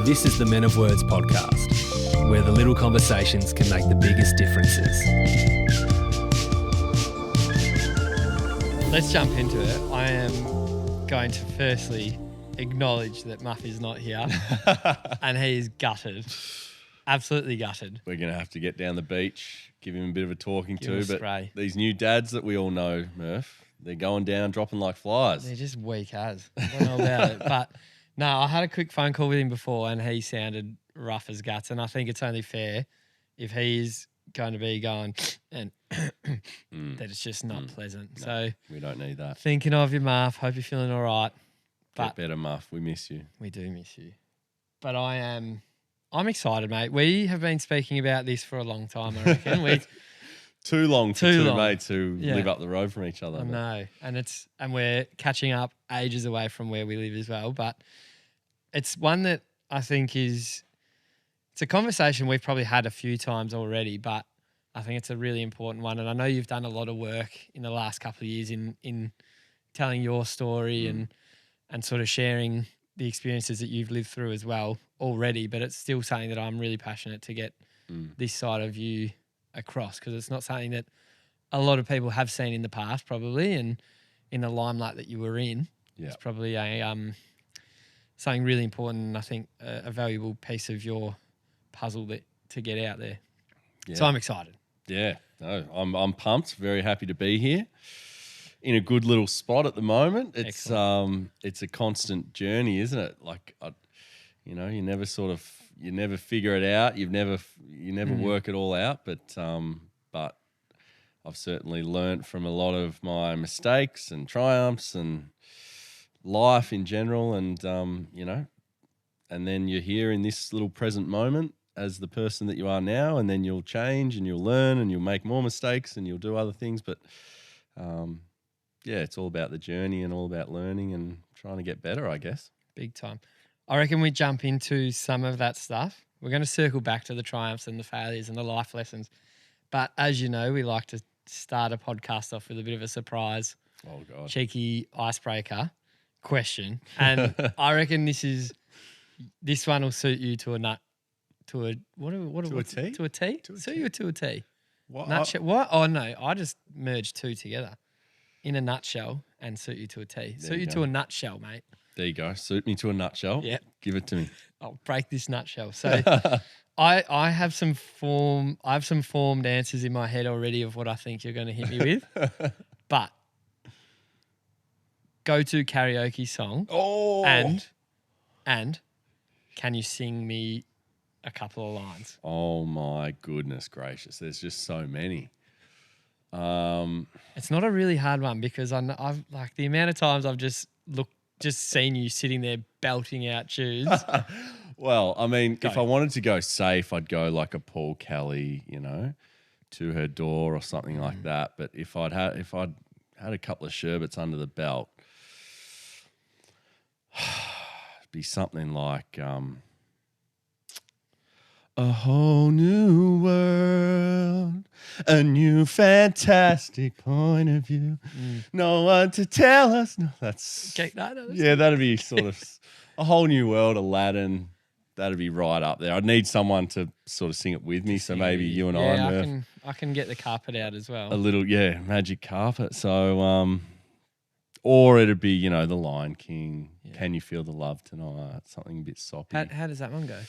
This is the Men of Words podcast, where the little conversations can make the biggest differences. Let's jump into it. I am going to firstly acknowledge that Muff is not here and he is gutted. Absolutely gutted. We're going to have to get down the beach, give him a bit of a talking Give him to. a But spray. these new dads that we all know, Murph, they're going down, dropping like flies. They're just weak as. I don't know about it. But no, I had a quick phone call with him before and he sounded rough as guts. And I think it's only fair if he's going to be going and that it's just not pleasant. No, So we don't need that. thinking of you, Muff. Hope you're feeling all right. Get But better, Muff. We miss you. we do miss you. But I'm excited, mate. We have been speaking about this for a long time, I reckon. Too long for Too two long. mates who Yeah. live up the road from each other. I know. And we're catching up ages away from where we live as well. But it's one that I think it's a conversation we've probably had a few times already, but I think it's a really important one. And I know you've done a lot of work in the last couple of years in telling your story and sort of sharing the experiences that you've lived through as well already. But it's still something that I'm really passionate to get this side of you across, because it's not something that a lot of people have seen in the past probably, and in the limelight that you were in. Yeah. It's probably something really important, and I think a valuable piece of your puzzle to get out there. Yeah. So I'm excited. Yeah, no, I'm pumped. Very happy to be here. In a good little spot at the moment. It's a constant journey, isn't it? Like, you never figure it out. You never work it all out. But I've certainly learnt from a lot of my mistakes and triumphs and life in general. And and then you're here in this little present moment as the person that you are now, and then you'll change and you'll learn and you'll make more mistakes and you'll do other things. But it's all about the journey and all about learning and trying to get better, I guess. Big time. I reckon we jump into some of that stuff. We're going to circle back to the triumphs and the failures and the life lessons. But as you know, we like to start a podcast off with a bit of a surprise, cheeky icebreaker question. And I reckon this one will suit you to a nut. To a T? To a T? Suit you to a T. What? Nutshell. What? Oh, no. I just merged two together. In a nutshell and suit you to a T. Suit you to a nutshell, mate. There you go. Suit me to a nutshell. Yeah. Give it to me. I'll break this nutshell. So I have some formed answers in my head already of what I think you're going to hit me with. But go-to karaoke song. Oh. And can you sing me a couple of lines? Oh my goodness gracious. There's just so many. It's not a really hard one because I've like the amount of times I've just seen you sitting there belting out tunes. Well, I mean, if I wanted to go safe, I'd go like a Paul Kelly, To Her Door or something like that. But if I'd had a couple of sherbets under the belt, it'd be something like a whole new world, a new fantastic point of view. No one to tell us. No, that'd be sort of a whole new world, Aladdin. That'd be right up there. I'd need someone to sort of sing it with me. So maybe you and I can get the carpet out as well. A little, magic carpet. So, or it'd be, The Lion King. Yeah. Can you feel the love tonight? Something a bit soppy. How does that one go?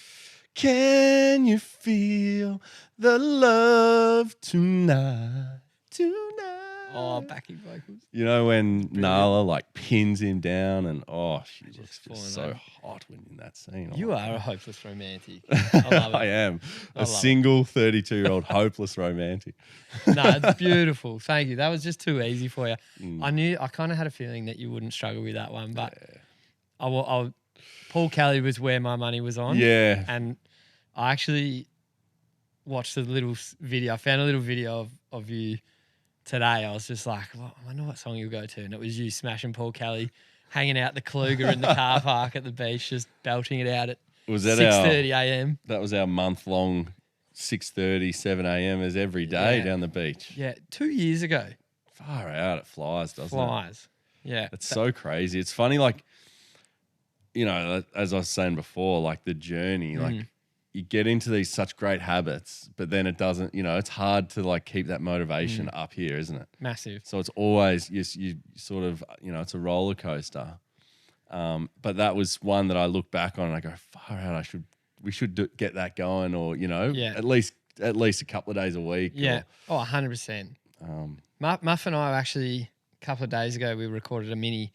Can you feel the love tonight? Oh, backing vocals. When Nala like pins him down and she looks just so over. hot when in that scene. You are a hopeless romantic. I love it. I am a single 32-year-old hopeless romantic. No, it's beautiful. Thank you. That was just too easy for you. I kind of had a feeling that you wouldn't struggle with that one, but Paul Kelly was where my money was on. Yeah. And I actually watched a little video. I found a little video of you today. I was just like, I wonder what song you'll go to. And it was you smashing Paul Kelly, hanging out the Kluger in the car park at the beach, just belting it out at 6:30 a.m. That was our month-long 6:30, 7 a.m. as every day down the beach. Yeah, 2 years ago. Far out, it flies, doesn't it? Yeah. It's so crazy. It's funny, like, as I was saying before, like the journey, like you get into these such great habits, but then it doesn't, it's hard to like keep that motivation up here, isn't it? Massive. So it's always, you sort of, it's a roller coaster. But that was one that I look back on and I go, far out, we should get that going, or, at least a couple of days a week. Yeah. 100%. Muff and I actually, a couple of days ago, we recorded a mini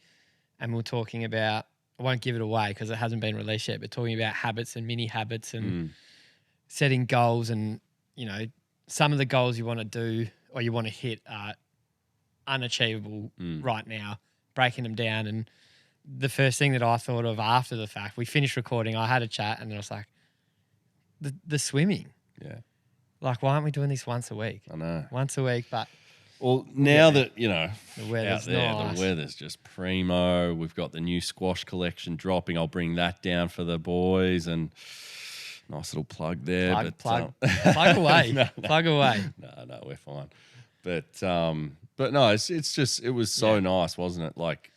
and we were talking about, I won't give it away because it hasn't been released yet, but talking about habits and mini habits and setting goals, and, some of the goals you want to do or you want to hit are unachievable right now, breaking them down. And the first thing that I thought of after the fact, we finished recording, I had a chat and then I was like, the swimming. Yeah. Like, why aren't we doing this once a week? I know. Once a week, but... Well, now that, the weather's out there, nice. The weather's just primo. We've got the new Skwosh collection dropping. I'll bring that down for the boys, and nice little plug there. Plug away. No. Plug away. No, we're fine. But no, it's just, it was so nice, wasn't it? Like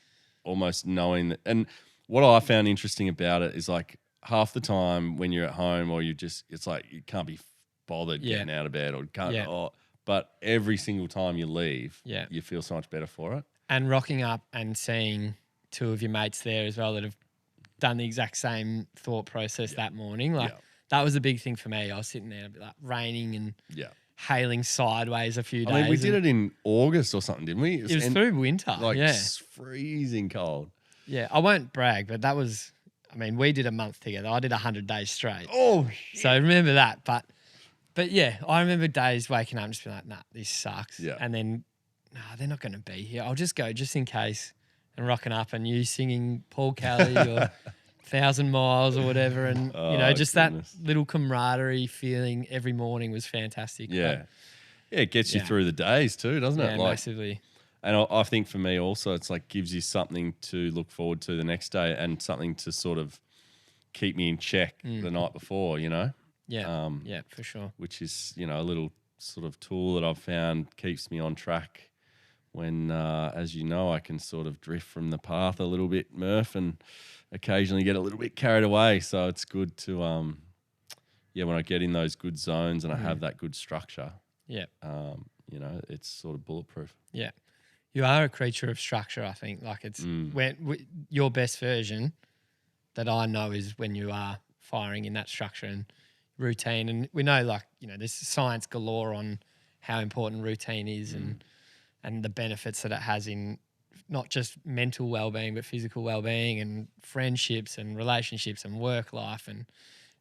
almost knowing that. And what I found interesting about it is like half the time when you're at home or it's like you can't be bothered getting out of bed or can't, but every single time you leave, you feel so much better for it. And rocking up and seeing two of your mates there as well that have done the exact same thought process that morning. Like that was a big thing for me. I was sitting there like raining and hailing sideways a few days. I mean, we did it in August or something, didn't we? It was through winter. Like freezing cold. Yeah, I won't brag, but that was, I mean, we did a month together. I did 100 days straight. Oh, shit. So remember that. But yeah, I remember days waking up and just being like, nah, this sucks. Yeah. And then, nah, they're not going to be here. I'll just go just in case, and rocking up and you singing Paul Kelly or 1,000 Miles or whatever. And, just that little camaraderie feeling every morning was fantastic. Yeah. It gets you through the days too, doesn't it? Yeah, massively. And I think for me also, it's like gives you something to look forward to the next day and something to sort of keep me in check the night before, Yeah, yeah, for sure. Which is, a little sort of tool that I've found keeps me on track when, as you know, I can sort of drift from the path a little bit, Murph, and occasionally get a little bit carried away. So it's good to, when I get in those good zones and I have that good structure, it's sort of bulletproof. Yeah. You are a creature of structure, I think. Like it's your best version that I know is when you are firing in that structure and routine. And we know, there's science galore on how important routine is and the benefits that it has in not just mental well-being, but physical well-being and friendships and relationships and work life. And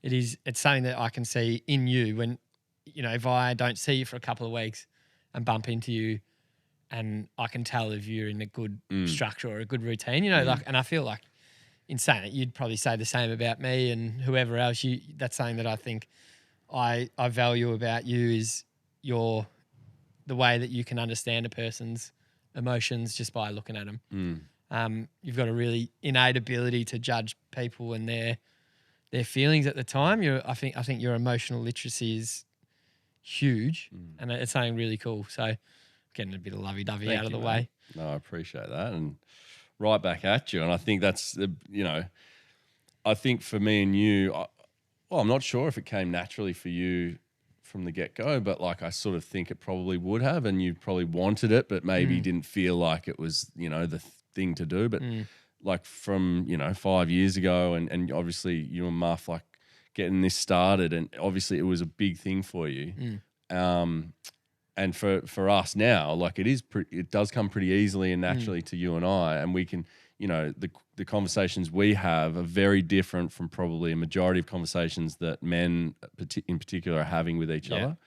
it's something that I can see in you when, if I don't see you for a couple of weeks and bump into you, and I can tell if you're in a good structure or a good routine, and I feel like in saying it, you'd probably say the same about me and whoever else. That's something that I think I value about you is the way that you can understand a person's emotions just by looking at them. You've got a really innate ability to judge people and their feelings at the time. I think your emotional literacy is huge, and it's something really cool. So getting a bit of lovey-dovey out of the way. No, I appreciate that. And right back at you. And I think that's, I think for me and you, I'm not sure if it came naturally for you from the get-go, but I sort of think it probably would have, and you probably wanted it, but maybe didn't feel like it was, the thing to do. But from, 5 years ago and obviously you and Muff, getting this started, and obviously it was a big thing for you. And for us now, it does come pretty easily and naturally to you and I, and we can, the conversations we have are very different from probably a majority of conversations that men in particular are having with each other.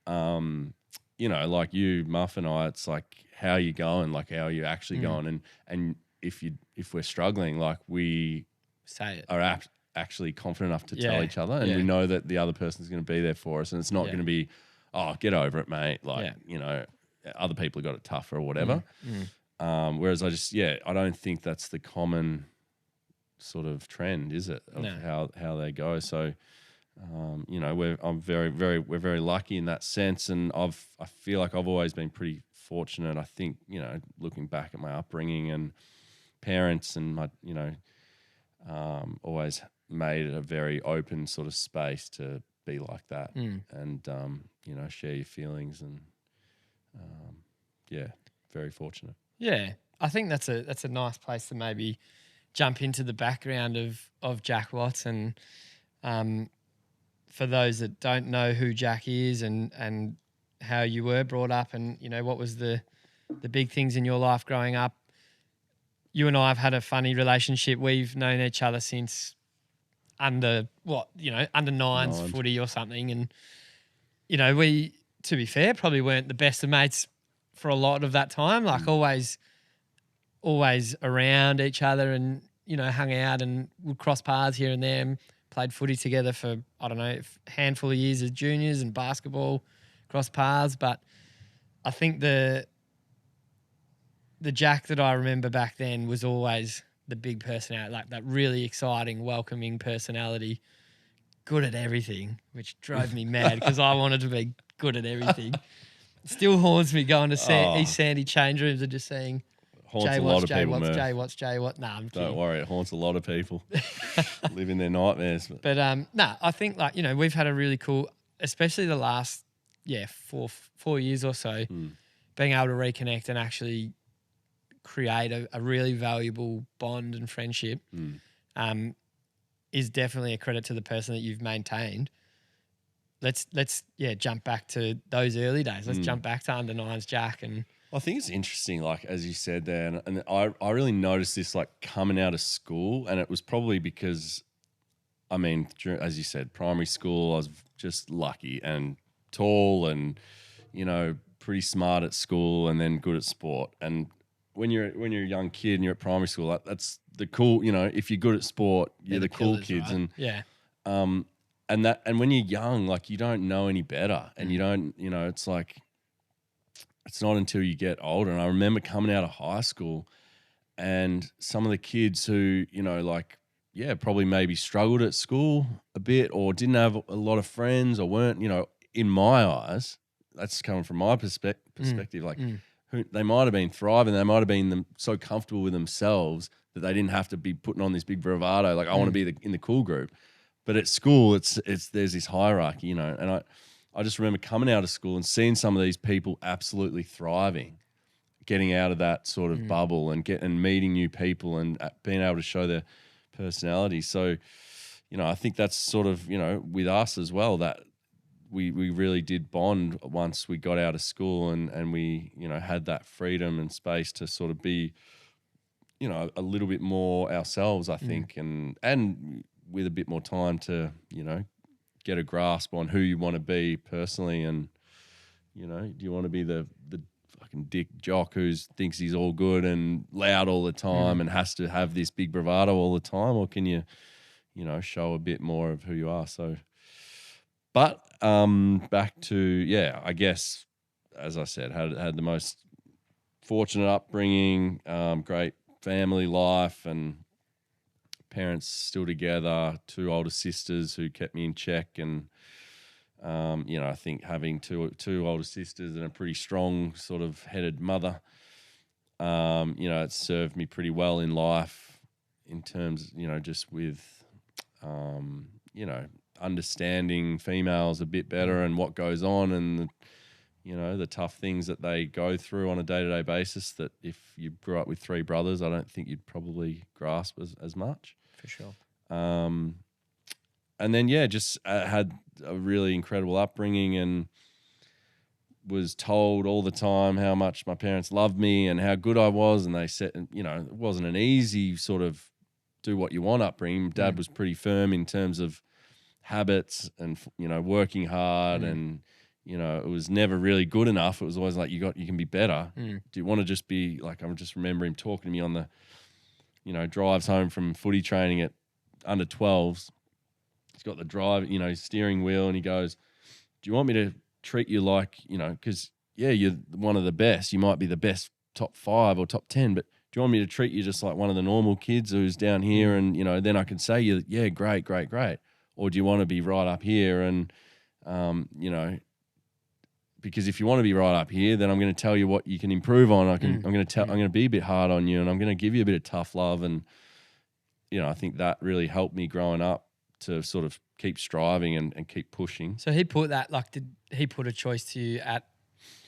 Like you, Muff, and I, it's like, how are you going? How are you actually going? And if we're struggling, we say it. Are actually confident enough to tell each other, and we know that the other person's going to be there for us, and it's not going to be, oh, get over it, mate. Other people have got it tougher or whatever. Whereas I don't think that's the common sort of trend, is it, of how they go. So, we're very lucky in that sense, and I feel like I've always been pretty fortunate. I think, looking back at my upbringing and parents and my, always made it a very open sort of space to be like that and, share your feelings and, very fortunate. Yeah, I think that's a nice place to maybe jump into the background of Jack Watts and for those that don't know who Jack is and how you were brought up and, what was the big things in your life growing up. You and I have had a funny relationship. We've known each other since under nines footy or something. And, we, to be fair, probably weren't the best of mates for a lot of that time. Like always around each other and, hung out and would cross paths here and there and played footy together for, I don't know, a handful of years as juniors and basketball, cross paths. But I think the Jack that I remember back then was always the big personality, like that really exciting, welcoming personality, good at everything, which drove me mad because I wanted to be good at everything. Still haunts me going to East Sandy change rooms and just saying, Haunts a lot of people, Murph. Jay Watts. Nah, I'm kidding. Don't worry, it haunts a lot of people. Living their nightmares. But I think we've had a really cool, especially the last 4 years or so, being able to reconnect and actually create a really valuable bond and friendship is definitely a credit to the person that you've maintained. Let's jump back to those early days. Let's jump back to under nines Jack. And I think it's interesting, like as you said there, and I really noticed this like coming out of school, and it was probably because, as you said, primary school, I was just lucky and tall and, pretty smart at school and then good at sport. And when you're a young kid and you're at primary school, that's the cool, if you're good at sport, you're the cool kids. Right? And when you're young, like you don't know any better and you don't, it's like, it's not until you get older. And I remember coming out of high school and some of the kids who, probably maybe struggled at school a bit or didn't have a lot of friends or weren't, in my eyes, that's coming from my perspective, who they might have been thriving. They might have been so comfortable with themselves that they didn't have to be putting on this big bravado. Like I want to be in the cool group. But at school, there's this hierarchy, and I just remember coming out of school and seeing some of these people absolutely thriving, getting out of that sort of bubble and meeting new people and being able to show their personality. So, I think that's sort of, with us as well, that we really did bond once we got out of school and we, had that freedom and space to sort of be, a little bit more ourselves, I think, and with a bit more time to, get a grasp on who you want to be personally. And, do you want to be the fucking dick jock who thinks he's all good and loud all the time and has to have this big bravado all the time? Or can you, show a bit more of who you are? So, but back to, I guess, as I said, had the most fortunate upbringing, great family life and parents still together, 2 older sisters who kept me in check. And, I think having two older sisters and a pretty strong sort of headed mother, it served me pretty well in life in terms, just with, understanding females a bit better and what goes on and, the tough things that they go through on a day-to-day basis that if you grew up with 3 brothers, I don't think you'd probably grasp as much. For sure. And then, just had a really incredible upbringing and was told all the time how much my parents loved me and how good I was. And they said, it wasn't an easy sort of do what you want upbringing. Dad was pretty firm in terms of habits and, working hard and, it was never really good enough. It was always like, you can be better. Do you want to just be like, I just remember him talking to me on the, drives home from footy training at under 12s. He's got the drive, steering wheel, and he goes, do you want me to treat you like, because, you're one of the best. You might be the best top 5 or top 10, but do you want me to treat you just like one of the normal kids who's down here and, then I can say great. Or do you want to be right up here and, because if you want to be right up here, then I'm going to tell you what you can improve on. I'm going to be a bit hard on you and I'm going to give you a bit of tough love. And I think that really helped me growing up to sort of keep striving and keep pushing. So he put that, like, did he put a choice to you at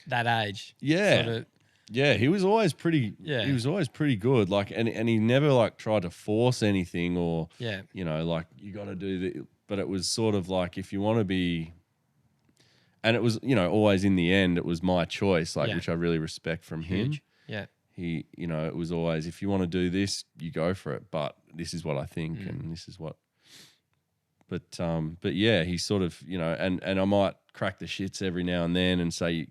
that age? Yeah. Sort of, Yeah, he was always pretty. Yeah. He was always pretty good. Like, and he never like tried to force anything or, yeah. like you got to do the. But it was sort of like if you want to be, and it was always in the end it was my choice, like Yeah. which I really respect from him. Huge. Yeah. He, it was always if you want to do this, you go for it. But this is what I think, and this is what. But yeah, he sort of and I might crack the shits every now and then and say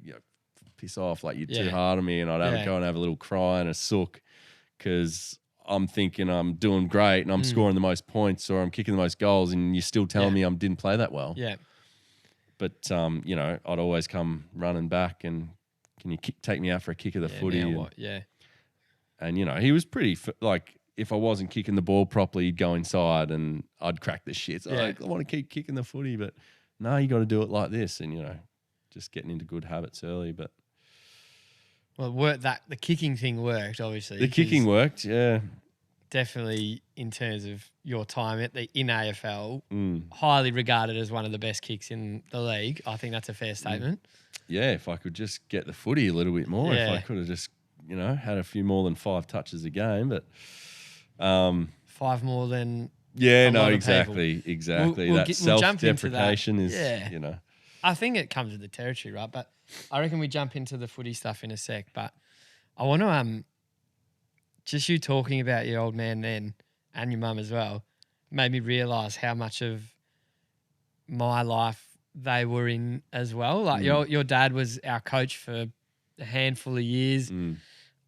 piss off, like you're too hard on me, and I'd go and have a little cry and a sook because I'm thinking I'm doing great and I'm scoring the most points or I'm kicking the most goals, and you're still telling me I didn't play that well. Yeah. But I'd always come running back and can you take me out for a kick of the footy? Now what? Yeah. And he was pretty like if I wasn't kicking the ball properly, he'd go inside and I'd crack the shits. Yeah. Like, I want to keep kicking the footy, but no, you got to do it like this, and just getting into good habits early. But Well, it worked, the kicking thing worked, obviously. the kicking worked, yeah. Definitely in terms of your time in AFL, highly regarded as one of the best kicks in the league. I think that's a fair statement. Yeah, if I could just get the footy a little bit more, Yeah. if I could have just, had a few more than 5 touches a game. But 5 more than yeah, a no, lot of exactly. We'll that jump into that. self-deprecation is, Yeah. I think it comes with the territory, right? But I reckon we jump into the footy stuff in a sec. But I want to just you talking about your old man then and your mum as well made me realise how much of my life they were in as well. Like your dad was our coach for a handful of years.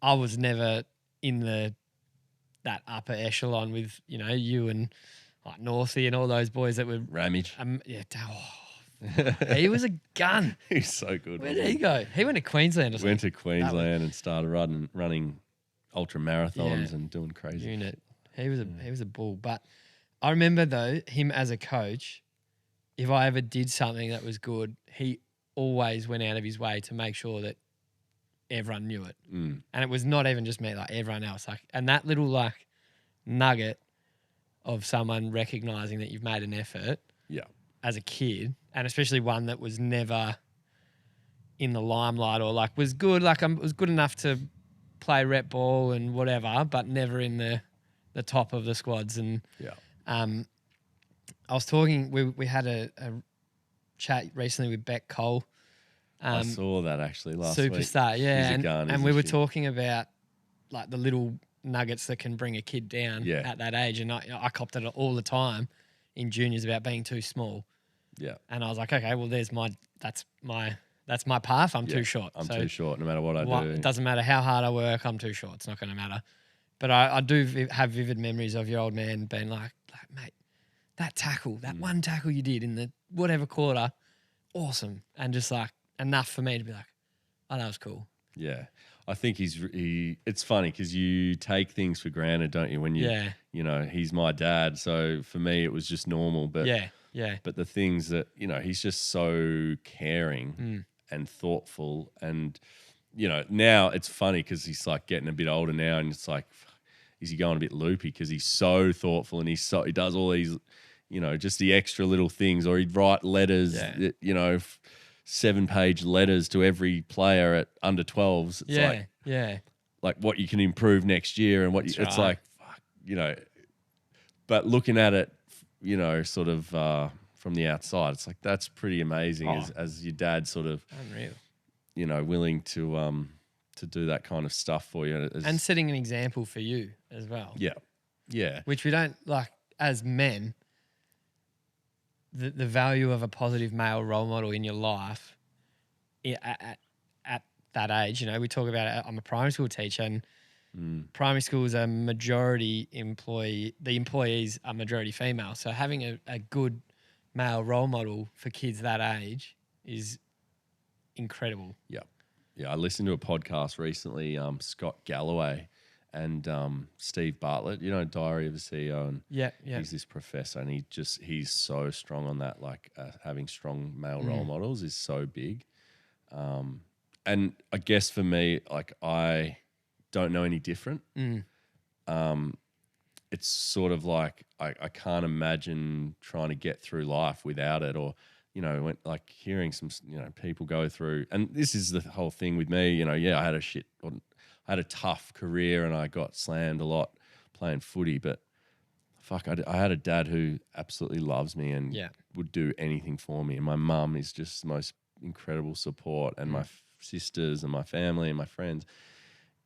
I was never in that upper echelon with you and like Northie and all those boys that were Ramage. He was a gun. He's so good. Where did he go? He went to Queensland or something. Went to Queensland and started running ultra marathons and doing crazy. Unit. He was a bull. But I remember though him as a coach. If I ever did something that was good, he always went out of his way to make sure that everyone knew it. And it was not even just me, like everyone else. Like, and that little like nugget of someone recognizing that you've made an effort as a kid, and especially one that was never in the limelight or like was good, like was good enough to play rep ball and whatever, but never in the top of the squads. And I was talking, we had a chat recently with Beck Cole. I saw that actually last week. Superstar, yeah. He's a gun, and we were she? talking about like the little nuggets that can bring a kid down at that age. And I copped it all the time in juniors about being too small. Yeah. And I was like, okay, well that's my path. I'm too short. I'm too short no matter what I do. It doesn't matter how hard I work, I'm too short. It's not going to matter. But I do have vivid memories of your old man being like mate, that tackle, that one tackle you did in the whatever quarter, awesome. And just like enough for me to be like, oh, that was cool. Yeah. I think it's funny because you take things for granted, don't you? When he's my dad. So for me, it was just normal. But But the things that, he's just so caring and thoughtful. And, now it's funny because he's like getting a bit older now and it's like, is he going a bit loopy? Because he's so thoughtful and he does all these, just the extra little things, or he'd write letters, that, 7-page letters to every player at under 12s. It's like what you can improve next year and it's right. like, fuck, but looking at it, sort of from the outside, it's like, that's pretty amazing as your dad sort of, unreal, willing to do that kind of stuff for you. And setting an example for you as well. Yeah. Yeah. Which we don't like as men. The value of a positive male role model in your life at that age, we talk about it. I'm a primary school teacher and primary schools are majority employee. The employees are majority female. So having a good male role model for kids that age is incredible. Yeah. Yeah. I listened to a podcast recently, Scott Galloway and Steve Bartlett, Diary of a CEO. And he's this professor and he's so strong on that. Like having strong male role models is so big. And I guess for me, like I don't know any different. it's sort of like I can't imagine trying to get through life without it, or when, like hearing some people go through, and this is the whole thing with me. I had a tough career and I got slammed a lot playing footy, but fuck, I had a dad who absolutely loves me and would do anything for me, and my mum is just the most incredible support, and my sisters and my family and my friends.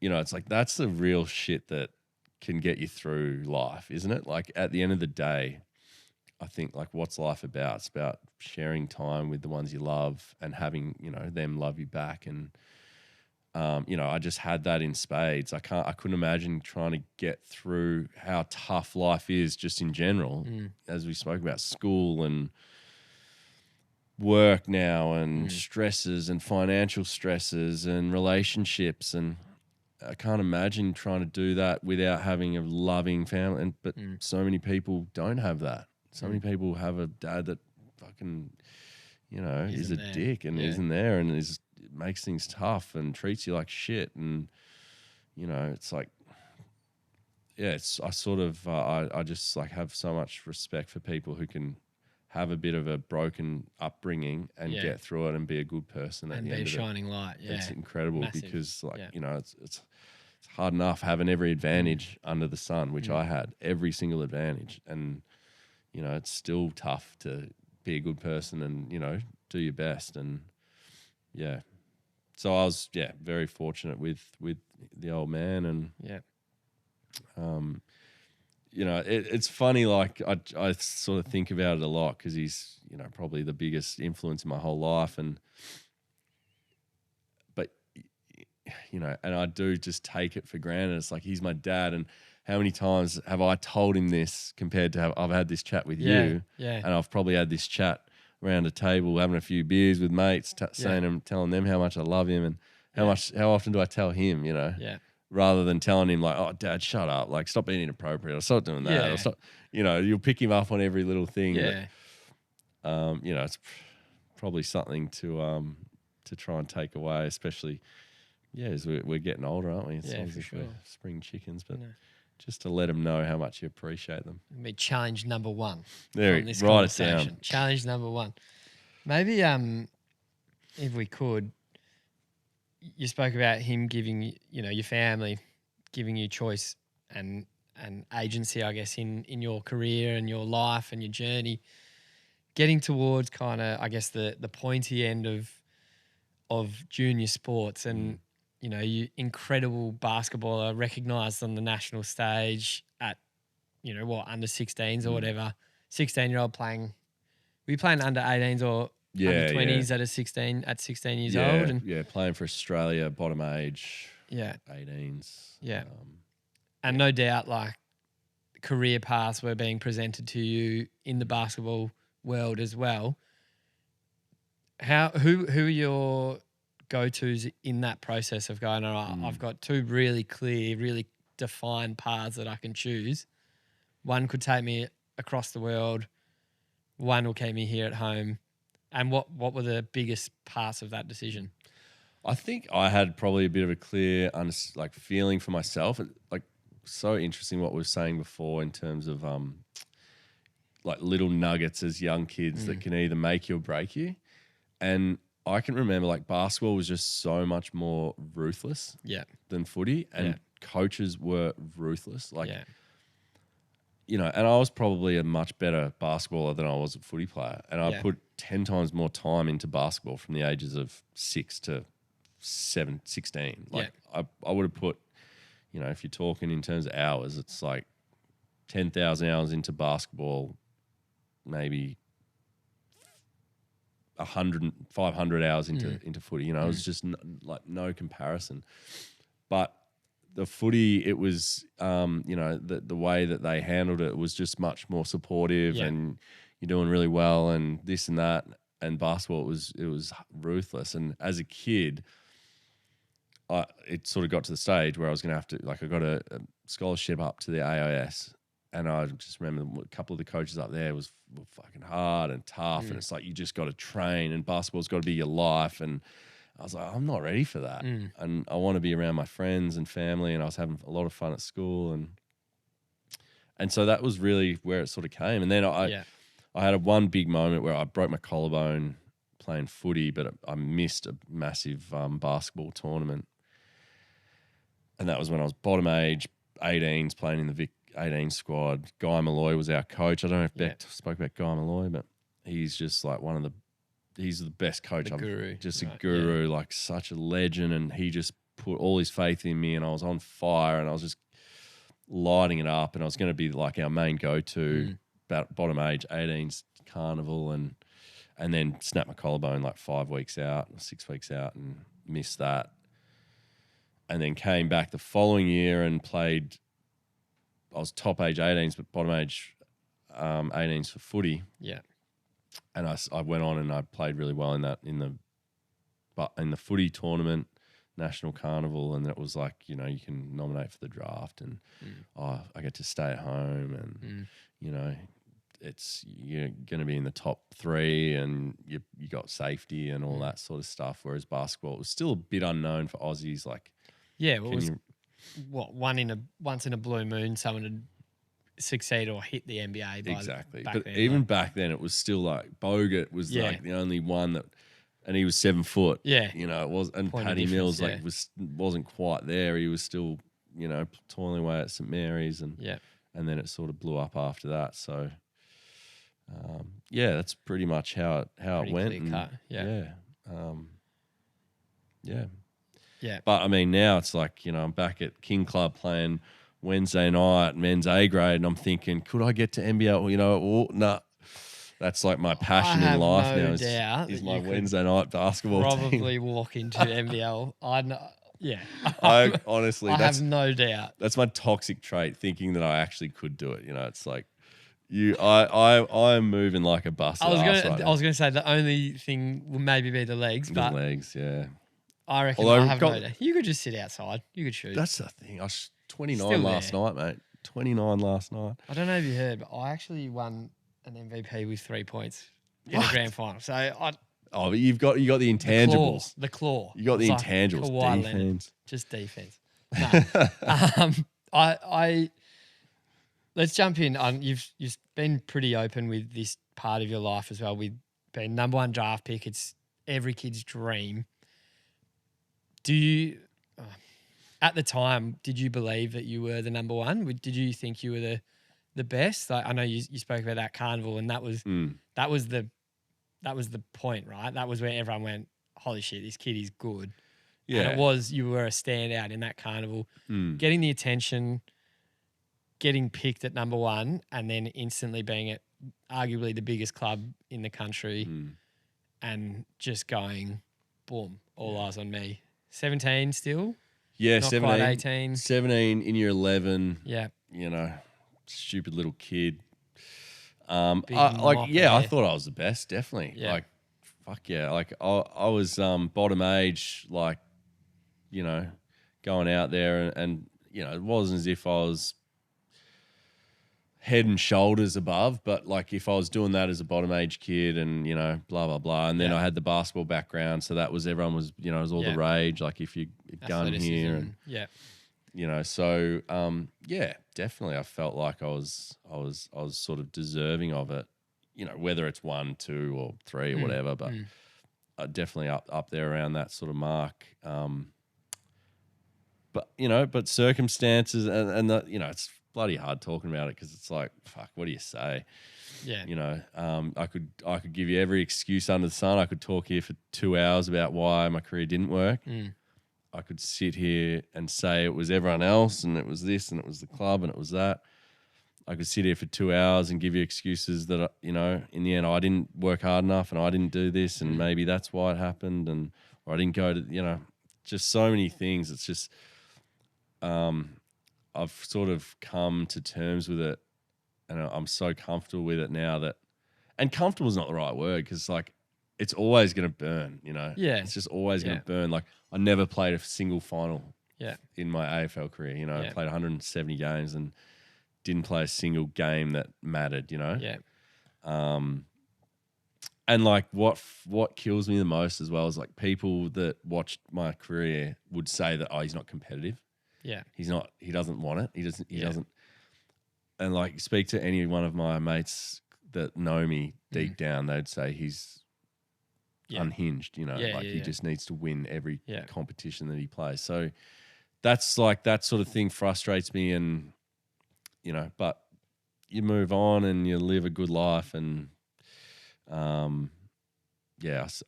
It's like that's the real shit that can get you through life, isn't it? Like at the end of the day, I think like what's life about? It's about sharing time with the ones you love and having, them love you back. And, I just had that in spades. I couldn't imagine trying to get through how tough life is just in general, as we spoke about school and work now and stresses and financial stresses and relationships, and I can't imagine trying to do that without having a loving family. But so many people don't have that. So many people have a dad that fucking, is a dick and isn't there and makes things tough and treats you like shit. And, it's like, I just like have so much respect for people who can have a bit of a broken upbringing and get through it and be a good person. And be a shining light. Yeah. It's incredible. Massive. Because it's hard enough having every advantage under the sun, which I had, every single advantage. And, it's still tough to be a good person and, do your best. And so I was, very fortunate with the old man. And, it's funny, like I sort of think about it a lot because he's, probably the biggest influence in my whole life. And I do just take it for granted. It's like he's my dad, and how many times have I told him this compared to I've had this chat with you, and I've probably had this chat around a table having a few beers with mates, telling them how much I love him, and how often do I tell him, rather than telling him like, oh, Dad, shut up, like stop being inappropriate, or stop doing that, or stop, you'll pick him up on every little thing. It's probably something to try and take away, especially. Yeah, as we're getting older, aren't we? It's for sure. We're spring chickens, but just to let them know how much you appreciate them. It'll be challenge number one. There, write it down. Challenge number one. Maybe, if we could, you spoke about him giving, your family, giving you choice and agency, I guess, in your career and your life and your journey, getting towards kind of, I guess, the pointy end of junior sports and. You incredible basketballer, recognised on the national stage at, under 16s or whatever. 16-year-old playing. Were you playing under 18s or under 20s at 16 years old? And playing for Australia, bottom age. Yeah. 18s. Yeah. And no doubt, like, career paths were being presented to you in the basketball world as well. Who are your go-tos in that process of going, all right, I've got two really clear, really defined paths that I can choose. One could take me across the world. One will keep me here at home. And what were the biggest parts of that decision? I think I had probably a bit of a clear feeling for myself. Like, so interesting what we were saying before in terms of like little nuggets as young kids that can either make you or break you. And I can remember like basketball was just so much more ruthless than footy, and coaches were ruthless. Like, and I was probably a much better basketballer than I was a footy player. And I put 10 times more time into basketball from the ages of 6 to 16. Like I would have put, if you're talking in terms of hours, it's like 10,000 hours into basketball, maybe 100, 500 hours into footy. It was just no comparison. But the footy, it was, the way that they handled it was just much more supportive and you're doing really well and this and that. And basketball, it was ruthless. And as a kid, it sort of got to the stage where I was going to have to, I got a scholarship up to the AIS. And I just remember a couple of the coaches up there were fucking hard and tough. And it's like, you just got to train and basketball's got to be your life. And I was like, I'm not ready for that. And I want to be around my friends and family. And I was having a lot of fun at school. And so that was really where it sort of came. And then I had one big moment where I broke my collarbone playing footy, but I missed a massive basketball tournament. And that was when I was bottom age, 18s, playing in the Vic 18 squad. Guy Malloy was our coach. I don't know if Beck spoke about Guy Malloy, but he's just like he's the best coach. Guru. Just a guru, like such a legend. And he just put all his faith in me, and I was on fire, and I was just lighting it up, and I was going to be like our main go-to about bottom age 18s carnival, and then snapped my collarbone like 6 weeks out and missed that. And then came back the following year and played. I was top age 18s, but bottom age 18s for footy. Yeah. And I went on and I played really well in the footy tournament, National Carnival, and it was like, you know, you can nominate for the draft, and I get to stay at home, and you know, you're going to be in the top 3, and you got safety and all that sort of stuff. Whereas basketball, it was still a bit unknown for Aussies. Like, once in a blue moon, someone would succeed or hit the NBA. Exactly. But even back then, it was still like Bogut was like the only one that, and he was 7 foot. Yeah. You know, it was, and Paddy Mills wasn't quite there. He was still, you know, toiling away at St Mary's, and then it sort of blew up after that. So, that's pretty much how it went. Clear cut. Yeah. But I mean, now it's like, you know, I'm back at King Club playing Wednesday night, men's A grade, and I'm thinking, could I get to NBL? You know, no. That's like my passion in life now. Is my Wednesday night basketball probably team. Walk into NBL. I know. Yeah. I honestly, I have no doubt. That's my toxic trait, thinking that I actually could do it. You know, it's like I'm moving like a bus. I was gonna say the only thing will maybe be the legs, but legs, yeah. I reckon I have no doubt. You could just sit outside. You could shoot. That's the thing. I was 29 last night, mate. 29 last night. I don't know if you heard, but I actually won an MVP with 3 points in the grand final. So but you got the intangibles. The claw. You got the intangibles. Like defense. Just defense. No. Let's jump in. You've been pretty open with this part of your life as well. With being number 1 draft pick, it's every kid's dream. Do you, at the time, did you believe that you were the number 1? Did you think you were the best? Like, I know you spoke about that carnival, and that was the point, right? That was where everyone went, holy shit, this kid is good. Yeah. And you were a standout in that carnival, getting the attention, getting picked at number 1, and then instantly being at arguably the biggest club in the country, and just going, boom, all eyes on me. 17 still? Yeah, not 17. Quite 18. 17 in year 11. Yeah. You know, stupid little kid. I thought I was the best, definitely. Yeah. Like, fuck yeah. Like, I was bottom age, like, you know, going out there, and you know, it wasn't as if I was head and shoulders above, but like if I was doing that as a bottom age kid, and you know, blah blah blah, and then I had the basketball background, so that was, everyone was, you know, it was all the rage, like if you gun here, and you know, so definitely I felt like I was sort of deserving of it, you know, whether it's 1, 2 or 3 or whatever, but definitely up there around that sort of mark. But you know, circumstances and the, you know, it's bloody hard talking about it, because it's like, fuck, what do you say? Yeah. You know, I could give you every excuse under the sun. I could talk here for 2 hours about why my career didn't work. I could sit here and say it was everyone else, and it was this, and it was the club, and it was that. I could sit here for 2 hours and give you excuses that, you know, in the end I didn't work hard enough, and I didn't do this, and maybe that's why it happened, or I didn't go to, you know, just so many things. It's just, I've sort of come to terms with it, and I'm so comfortable with it now that, and comfortable is not the right word, because like it's always going to burn, you know. Yeah. It's just always going to burn. Like I never played a single final in my AFL career, you know. I played 170 games and didn't play a single game that mattered, you know. Yeah. And like what kills me the most as well is like people that watched my career would say that, oh, he's not competitive. Yeah. He doesn't want it. He doesn't. and like speak to any one of my mates that know me deep down, they'd say he's unhinged, he just needs to win every competition that he plays. So that's like, that sort of thing frustrates me, and, but you move on and you live a good life, and I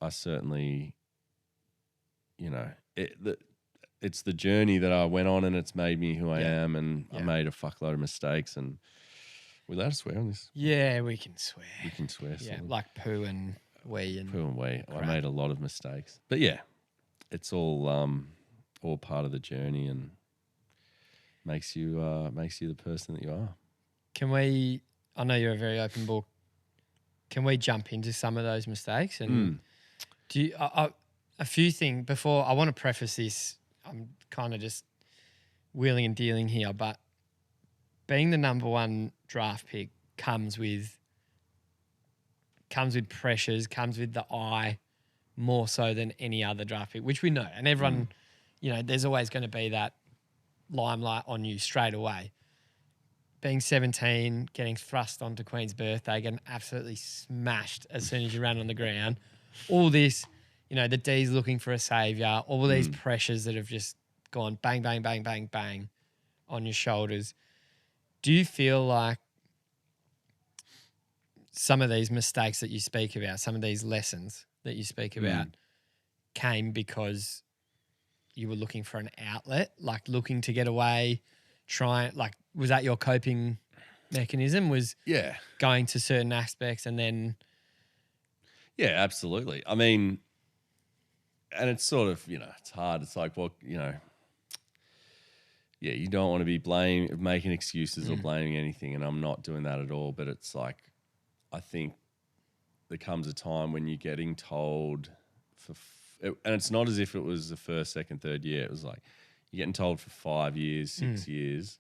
certainly, it's the journey that I went on, and it's made me who I am, and I made a fuckload of mistakes, and we're allowed to swear on this. Yeah, we can swear. We can swear. Yeah, like poo and wee and I made a lot of mistakes, but yeah, it's all part of the journey, and makes you the person that you are. Can we? I know you're a very open book. Can we jump into some of those mistakes? And do you, a few things before? I want to preface this. I'm kind of just wheeling and dealing here, but being the number one draft pick comes with pressures, comes with the eye more so than any other draft pick, which we know. And everyone, there's always going to be that limelight on you straight away. Being 17, getting thrust onto Queen's birthday, getting absolutely smashed as soon as you ran on the ground. All this, the D's looking for a saviour, all these pressures that have just gone bang, bang, bang, bang, bang on your shoulders. Do you feel like some of these mistakes that you speak about, some of these lessons that you speak about came because you were looking for an outlet, like looking to get away, was that your coping mechanism? Was going to certain aspects and then... Yeah, absolutely. I mean, and it's sort of, it's hard. It's like, well, you don't want to be making excuses or blaming anything, and I'm not doing that at all. But it's like, I think there comes a time when you're getting told and it's not as if it was the first, second, third year. It was like you're getting told for 5 years, 6 years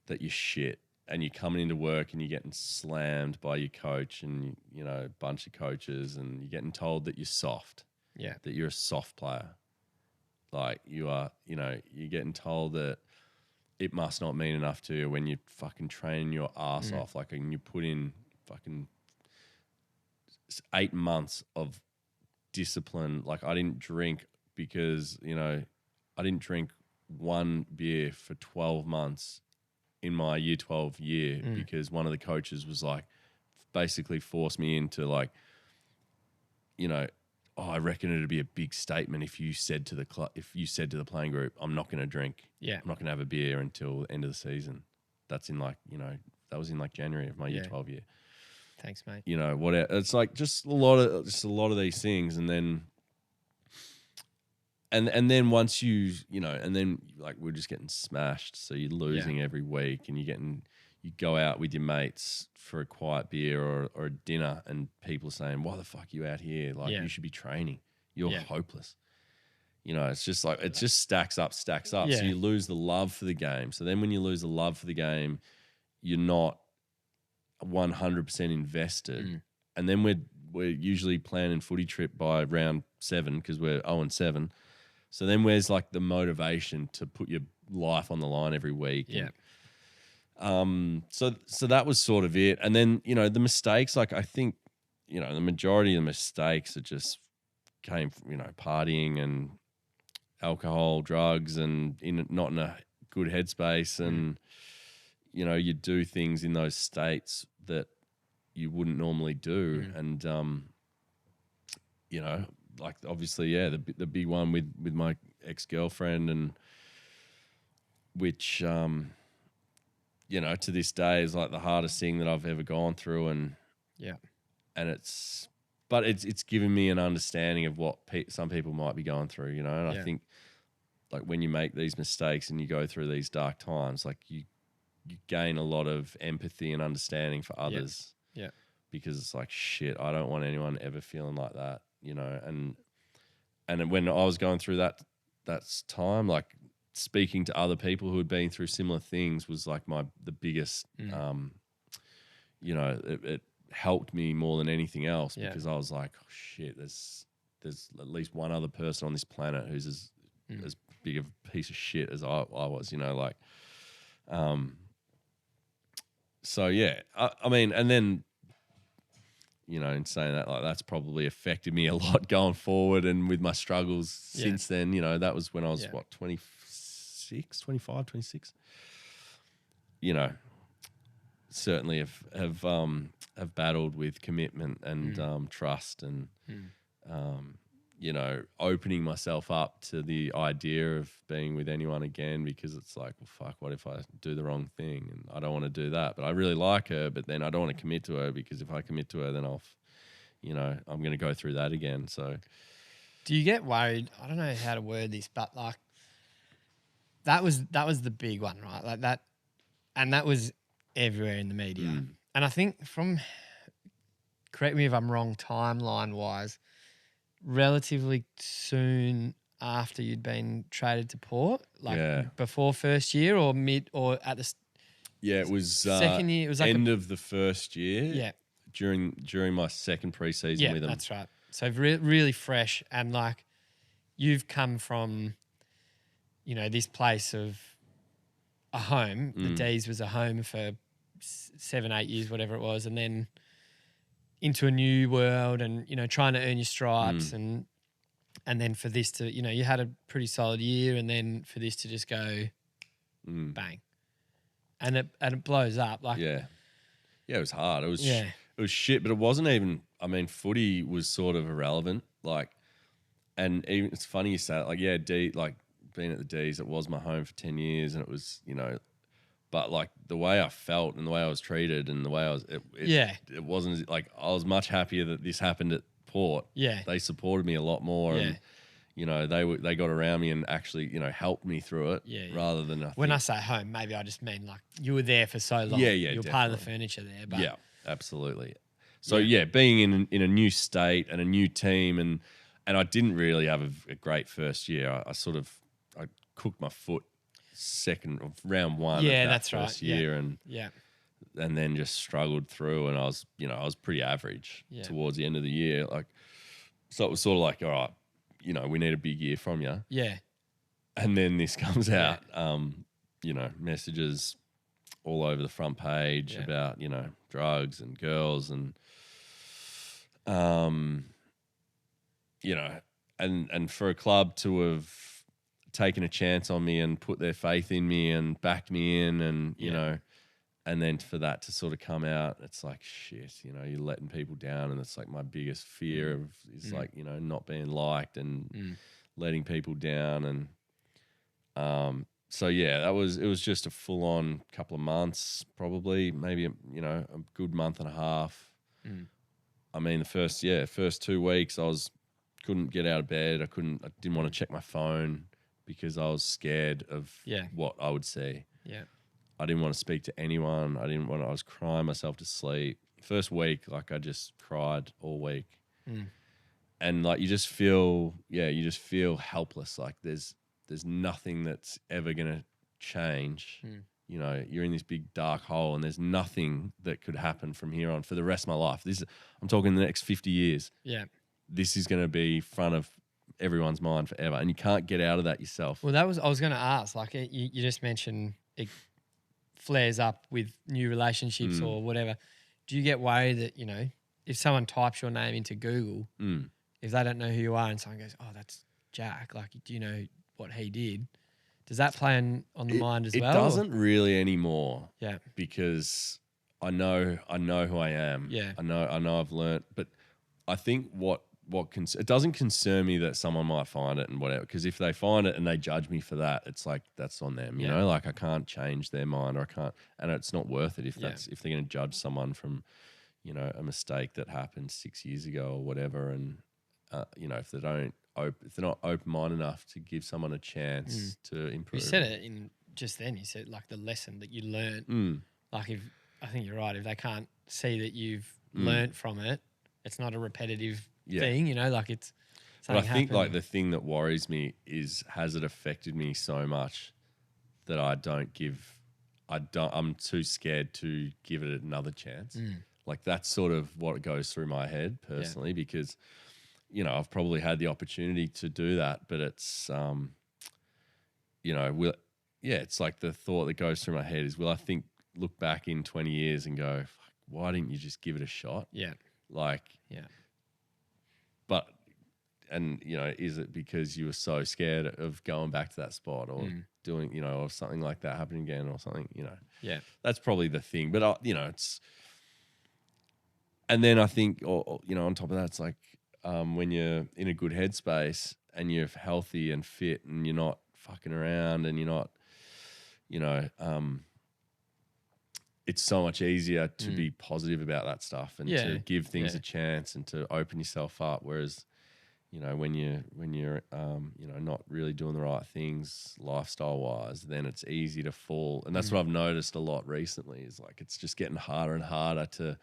that you're shit, and you're coming into work and you're getting slammed by your coach and, a bunch of coaches, and you're getting told that you're soft, that you're a soft player. Like you are, you're getting told that it must not mean enough to you when you're fucking training your ass off. Like, and you put in fucking 8 months of discipline. Like, I didn't drink because, I didn't drink one beer for 12 months in my year 12 year because one of the coaches was like, basically forced me into like, I reckon it'd be a big statement if you said to the the playing group, I'm not going to drink. Yeah. I'm not going to have a beer until the end of the season. That's in like, that was in like January of my year 12 year. Thanks, mate. Whatever. It's like just a lot of these things. And then, and then once you like we're just getting smashed. So you're losing every week, and you go out with your mates for a quiet beer or a dinner, and people saying, why the fuck are you out here? Like, you should be training. You're hopeless. It's just like, it just stacks up. Yeah. So you lose the love for the game. So then when you lose the love for the game, you're not 100% invested. And then we're usually planning footy trip by round 7 because we're 0-7. So then where's like the motivation to put your life on the line every week? Yeah. So that was sort of it. And then, the mistakes, like I think, the majority of the mistakes are just came from, partying and alcohol, drugs, and not in a good headspace. And, you do things in those states that you wouldn't normally do. And, like obviously, the big one with my ex-girlfriend, and which, to this day is like the hardest thing that I've ever gone through. And it's given me an understanding of what some people might be going through, and I think like when you make these mistakes and you go through these dark times, like you gain a lot of empathy and understanding for others. Yeah. Because it's like, shit, I don't want anyone ever feeling like that, and when I was going through that time, like speaking to other people who had been through similar things was like the biggest, it helped me more than anything else, because I was like, oh shit, there's at least one other person on this planet who's as big of a piece of shit as I was, So yeah, I mean, and then, you know, in saying that, like, that's probably affected me a lot going forward, and with my struggles since then. You know, that was when I was 26, 25, 26. You know, certainly have battled with commitment and trust and you know, opening myself up to the idea of being with anyone again, because it's like, well, fuck, what if I do the wrong thing? And I don't want to do that, but I really like her, but then I don't want to commit to her, because if I commit to her, then you know, I'm going to go through that again. So Do you get worried? I don't know how to word this, but like that was the big one, right? Like that, and that was everywhere in the media. And I think correct me if I'm wrong, timeline wise, relatively soon after you'd been traded to Port, like before first year or mid or at the it was second year. It was like end of the first year. Yeah. During my second preseason with them. That's right. So really fresh, and like you've come from, you know, this place of a home. The D's was a home for 7-8 years, whatever it was, and then into a new world, and you know, trying to earn your stripes, and then for this to, you know, you had a pretty solid year, and then for this to just go bang, and it blows up like it was hard. It was shit, but it wasn't even. I mean, footy was sort of irrelevant. Like, and even it's funny you say it. Like, like being at the D's, it was my home for 10 years, and it was, you know, but like the way I felt and the way I was treated and the way I was, it wasn't like, I was much happier that this happened at Port. Yeah, they supported me a lot more, and you know, they got around me and actually, you know, helped me through it. Rather than when I say home, maybe I just mean like you were there for so long. You were part of the furniture there. But yeah, absolutely. So being in a new state and a new team, and I didn't really have a great first year. I cooked my foot round one of that first year, and then just struggled through, and I was pretty average towards the end of the year. Like, so it was sort of like, all right, you know, we need a big year from you. Yeah. And then this comes out, you know, messages all over the front page about, you know, drugs and girls and, you know, and for a club to have taken a chance on me and put their faith in me and backed me in, and, you know, and then for that to sort of come out, it's like, shit, you know, you're letting people down. And it's like my biggest fear is like, you know, not being liked and letting people down. And so, yeah, it was just a full on couple of months, probably, maybe, you know, a good month and a half. I mean, the first 2 weeks couldn't get out of bed. I didn't want to check my phone because I was scared of what I would see. Yeah. I didn't want to speak to anyone. I was crying myself to sleep. First week, like, I just cried all week. And like, you just feel helpless. Like there's nothing that's ever going to change. You know, you're in this big dark hole, and there's nothing that could happen from here on for the rest of my life. I'm talking the next 50 years. Yeah. This is going to be front of everyone's mind forever, and you can't get out of that yourself. Well, I was going to ask, like, you just mentioned it flares up with new relationships or whatever. Do you get worried that, you know, if someone types your name into Google, if they don't know who you are, and someone goes, oh, that's Jack, like, do you know what he did? Does that play on the mind as well? It doesn't really anymore. Yeah. Because I know who I am. Yeah. I know I've learnt, but I think it doesn't concern me that someone might find it and whatever, because if they find it and they judge me for that, it's like, that's on them, you know, like, I can't change their mind, or I can't, and it's not worth it if they're going to judge someone from, you know, a mistake that happened 6 years ago or whatever. And, you know, if they're not open-minded enough to give someone a chance to improve. You said it just then, you said like the lesson that you learned. Like, I think you're right, if they can't see that you've learnt from it, it's not a repetitive thing, you know, like it's something. But I think like the thing that worries me is, has it affected me so much that I'm too scared to give it another chance. Like, that's sort of what goes through my head personally, because, you know, I've probably had the opportunity to do that, but it's, you know, it's like the thought that goes through my head is, will I think look back in 20 years and go, fuck, why didn't you just give it a shot? Yeah. Like, Yeah. but, and, you know, is it because you were so scared of going back to that spot or doing, you know, or something like that happening again or something, you know? Yeah. That's probably the thing. But, you know, it's, and then I think, or you know, on top of that, it's like when you're in a good headspace and you're healthy and fit and you're not fucking around and you're not, you know, it's so much easier to be positive about that stuff and to give things a chance and to open yourself up. Whereas, you know, when you're you know, not really doing the right things lifestyle wise, then it's easy to fall. And that's what I've noticed a lot recently is like it's just getting harder and harder to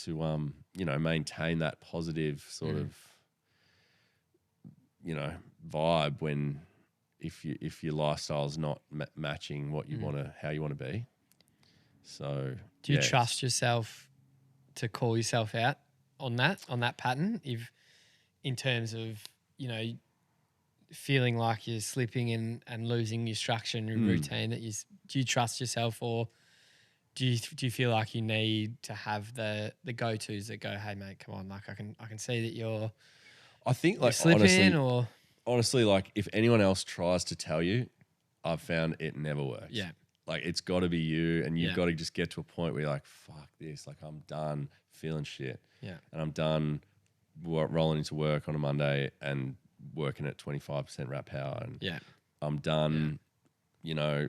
you know, maintain that positive sort of, you know, vibe when if your lifestyle's not matching what you want to, how you want to be. So do you trust yourself to call yourself out on that pattern? If in terms of, you know, feeling like you're slipping and losing your structure and your routine, that do you trust yourself, or do you feel like you need to have the go-tos that go, hey mate, come on, like I can see that you're I think like slipping, honestly, like if anyone else tries to tell you, I've found it never works. Yeah. Like it's got to be you, and you've got to just get to a point where you're like, fuck this, like I'm done feeling shit. Yeah. And I'm done rolling into work on a Monday and working at 25% rep power. And I'm done, you know,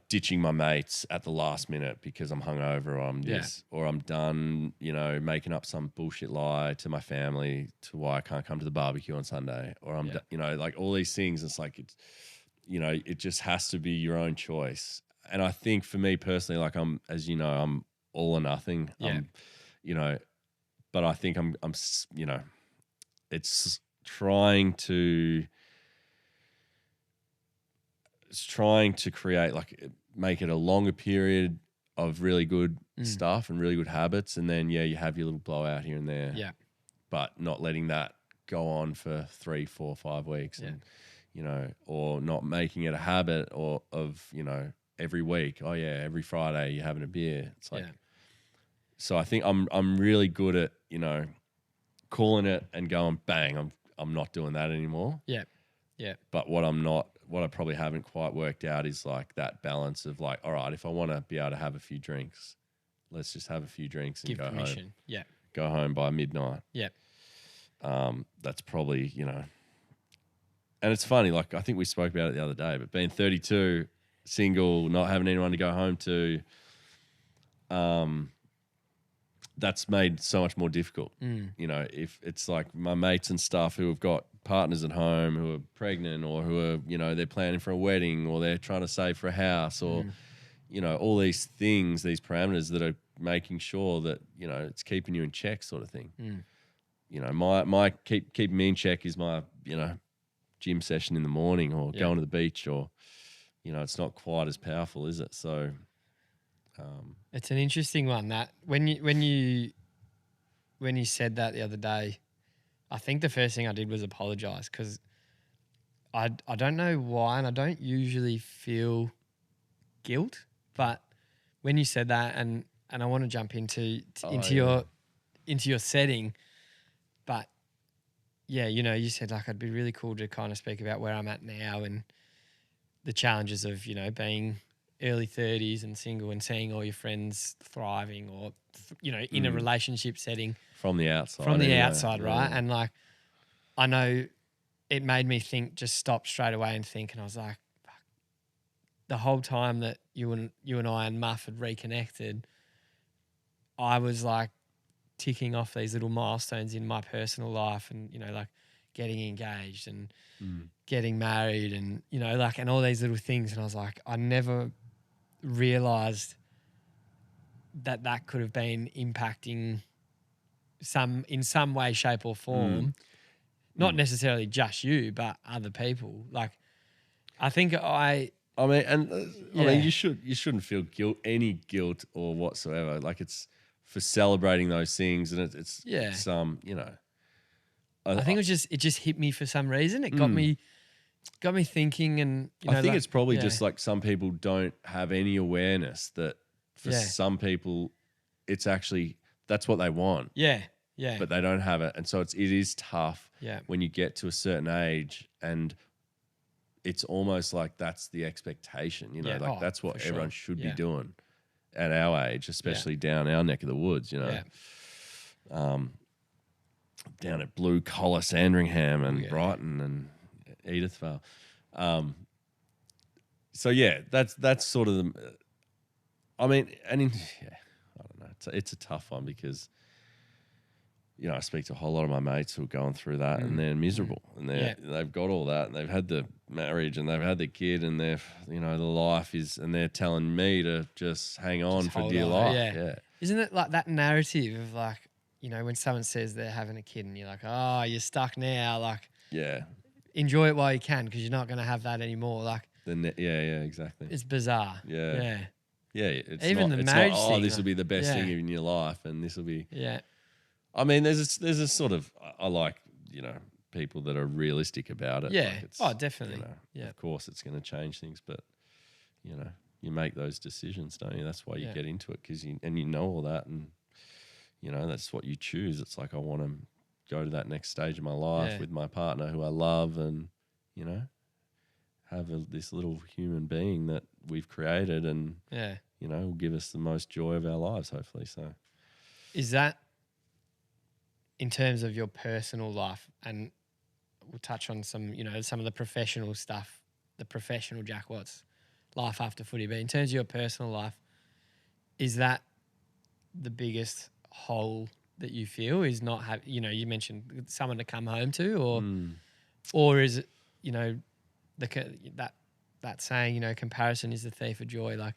ditching my mates at the last minute because I'm hungover or I'm this, or I'm done, you know, making up some bullshit lie to my family to why I can't come to the barbecue on Sunday, or I'm, you know, like all these things. It's like, it's, you know, it just has to be your own choice. And I think for me personally, like I'm, as you know, I'm all or nothing. I'm, you know, but I think I'm, you know, it's trying to create, like, make it a longer period of really good stuff and really good habits. And then, you have your little blowout here and there. Yeah. But not letting that go on for 3, 4, 5 weeks. And, you know, or not making it a habit of, you know, every week. Oh yeah, every Friday you're having a beer. It's like, so I think I'm really good at, you know, calling it and going bang. I'm not doing that anymore. Yeah. Yeah. But what I probably haven't quite worked out is like that balance of like, all right, if I want to be able to have a few drinks, let's just have a few drinks and go home. Yeah. Go home by midnight. Yeah. That's probably, you know, and it's funny, like I think we spoke about it the other day, but being 32, single, not having anyone to go home to, that's made so much more difficult. You know, if it's like my mates and stuff who have got partners at home who are pregnant or who are, you know, they're planning for a wedding or they're trying to save for a house or, you know, all these things, these parameters that are making sure that, you know, it's keeping you in check sort of thing. You know, my keeping me in check is my, you know, gym session in the morning or going to the beach, or, you know, it's not quite as powerful, is it? So it's an interesting one that when you said that the other day, I think the first thing I did was apologize because I don't know why, and I don't usually feel guilt, but when you said that, and I want to jump into your setting, but yeah, you know, you said like it'd be really cool to kind of speak about where I'm at now and the challenges of, you know, being early 30s and single and seeing all your friends thriving or, you know, in a relationship setting. From the outside. Right? And like, I know it made me think, just stop straight away and think, and I was like, fuck. The whole time that you and I and Muff had reconnected, I was like ticking off these little milestones in my personal life and, you know, like getting engaged and getting married and, you know, like, and all these little things. And I was like, I never realized that could have been impacting in some way, shape or form, not necessarily just you, but other people. Like, I think I mean, you shouldn't feel any guilt or whatsoever. Like, it's for celebrating those things, and it's you know. I think it just hit me for some reason. It got me got me thinking, and I think like, it's probably just like some people don't have any awareness that for Yeah. some people it's actually that's what they want, yeah, but they don't have it. And so it is tough yeah, when you get to a certain age and it's almost like that's the expectation, you know, Yeah. like Oh, that's what for everyone sure. should Yeah. be doing at our age, especially down our neck of the woods, you know. Yeah. Down at Blue Collar, Sandringham and Yeah. Brighton and Edithvale. So yeah, that's sort of the. I mean, I don't know. It's a tough one because, you know, I speak to a whole lot of my mates who are going through that and they're miserable and they've got all that and they've had the marriage and they've had the kid and they're, you know, the life is, and they're telling me to just hang on for hold dear on, life. yeah. Yeah. Isn't it like that narrative of like, you know, when someone says they're having a kid and you're like, oh, you're stuck now, like Yeah. enjoy it while you can because you're not going to have that anymore. Like, Yeah, exactly. it's bizarre. Yeah. Yeah. Yeah, it's Even not, the it's marriage not, thing, this will like, be the best thing yeah. in your life and this will be. Yeah. I mean, there's a sort of, I like, you know, people that are realistic about it. Yeah. Like it's, Oh, definitely. You know, Yeah. Of course it's going to change things, but, you know, you make those decisions, don't you? That's why you get into it because you know all that and, you know, that's what you choose. It's like I want to go to that next stage of my life with my partner who I love and, you know, have this little human being that we've created and, you know, will give us the most joy of our lives, hopefully. So, is that in terms of your personal life? And we'll touch on some, you know, some of the professional stuff, the professional Jack Watts life after footy. But in terms of your personal life, is that the biggest hole that you feel is not have, you know, you mentioned someone to come home to, or is it, you know, that saying, you know, comparison is the thief of joy, like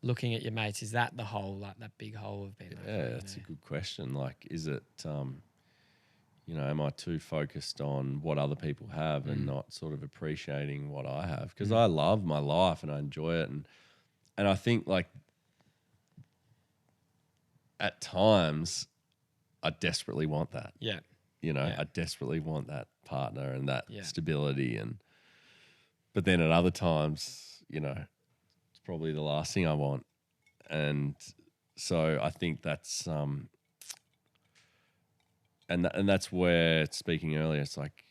looking at your mates, is that the hole, like that big hole of being? Yeah, that's a good question. Like, is it, you know, am I too focused on what other people have and not sort of appreciating what I have? Because I love my life and I enjoy it, and I think like at times I desperately want that. Yeah. You know, I desperately want that partner and that stability, but then at other times, you know, it's probably the last thing I want. And so I think that's and that's where, speaking earlier, it's like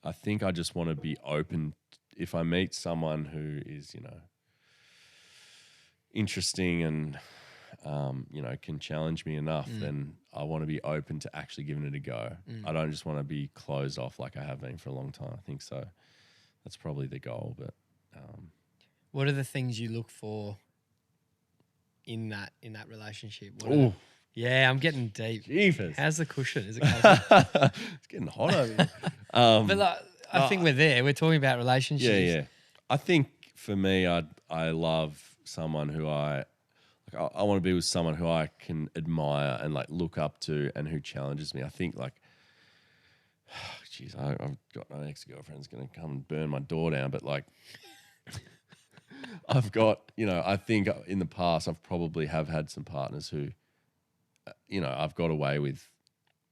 I think I just want to be open. If I meet someone who is, you know, interesting and you know, can challenge me enough, then I want to be open to actually giving it a go. I don't just want to be closed off like I have been for a long time. I think so. That's probably the goal. But what are the things you look for in that relationship? Yeah, I'm getting deep. Jeepers. How's the cushion? Is it cozy? It's getting hot over here. But like, I think we're there. We're talking about relationships. Yeah. I think for me, I love someone who I want to be with someone who I can admire and like look up to and who challenges me. I think like, geez, I've got no ex-girlfriend's going to come and burn my door down, but like I've got, you know, I think in the past I've probably have had some partners who, you know, I've got away with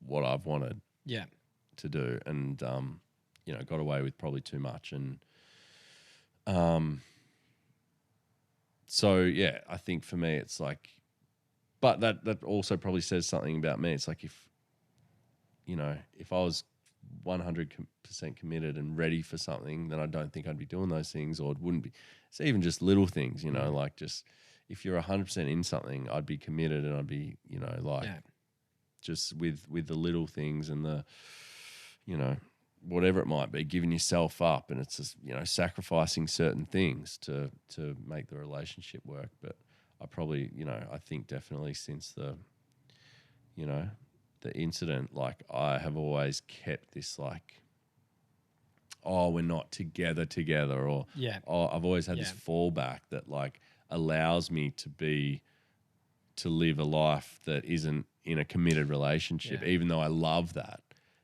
what I've wanted to do and, you know, got away with probably too much. And so, yeah, I think for me it's like, but that also probably says something about me. It's like if, you know, if I was 100% committed and ready for something, then I don't think I'd be doing those things, or it wouldn't be. It's even just little things, you know, like just if you're 100% in something, I'd be committed and I'd be, you know, like just with the little things and the, you know, whatever it might be, giving yourself up, and it's just, you know, sacrificing certain things to make the relationship work. But I probably, you know, I think definitely since the, you know, the incident, like I have always kept this like, oh, we're not together, or oh, I've always had this fallback that like allows me to live a life that isn't in a committed relationship, even though I love that.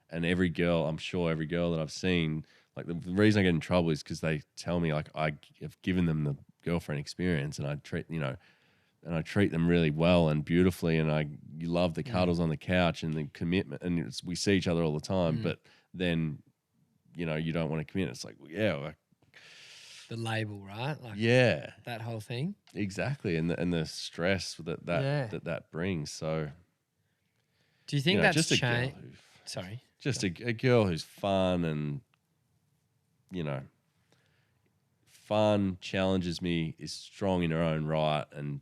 And every girl, I'm sure every girl that I've seen, like the reason I get in trouble is because they tell me like I have given them the girlfriend experience and I treat, you know, and I treat them really well and beautifully, and you love the cuddles on the couch and the commitment, and we see each other all the time. But then you don't want to commit. It's like, well, yeah, like, The label, right? Like yeah, that whole thing. exactly. And the stress that brings. So, Do you think that's just a girl changed? Sorry. just a girl who's fun and, fun, challenges me, is strong in her own right, and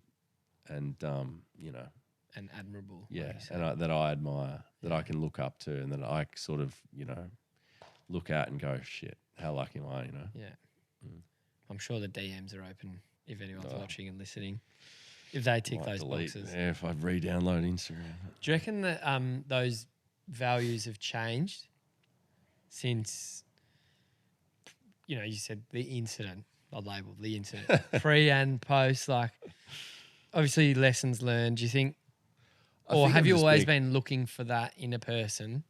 And admirable. yeah, like you say. and that I admire, that I can look up to, and that I sort of, look at and go, shit, how lucky am I, Yeah. I'm sure the DMs are open if anyone's watching and listening. If they tick Might those delete. boxes. Yeah, if I re-download Instagram. Do you reckon that those values have changed since, you said the incident, I labelled the incident, pre and post, like obviously lessons learned. Do you think, or have you always been looking for that in a person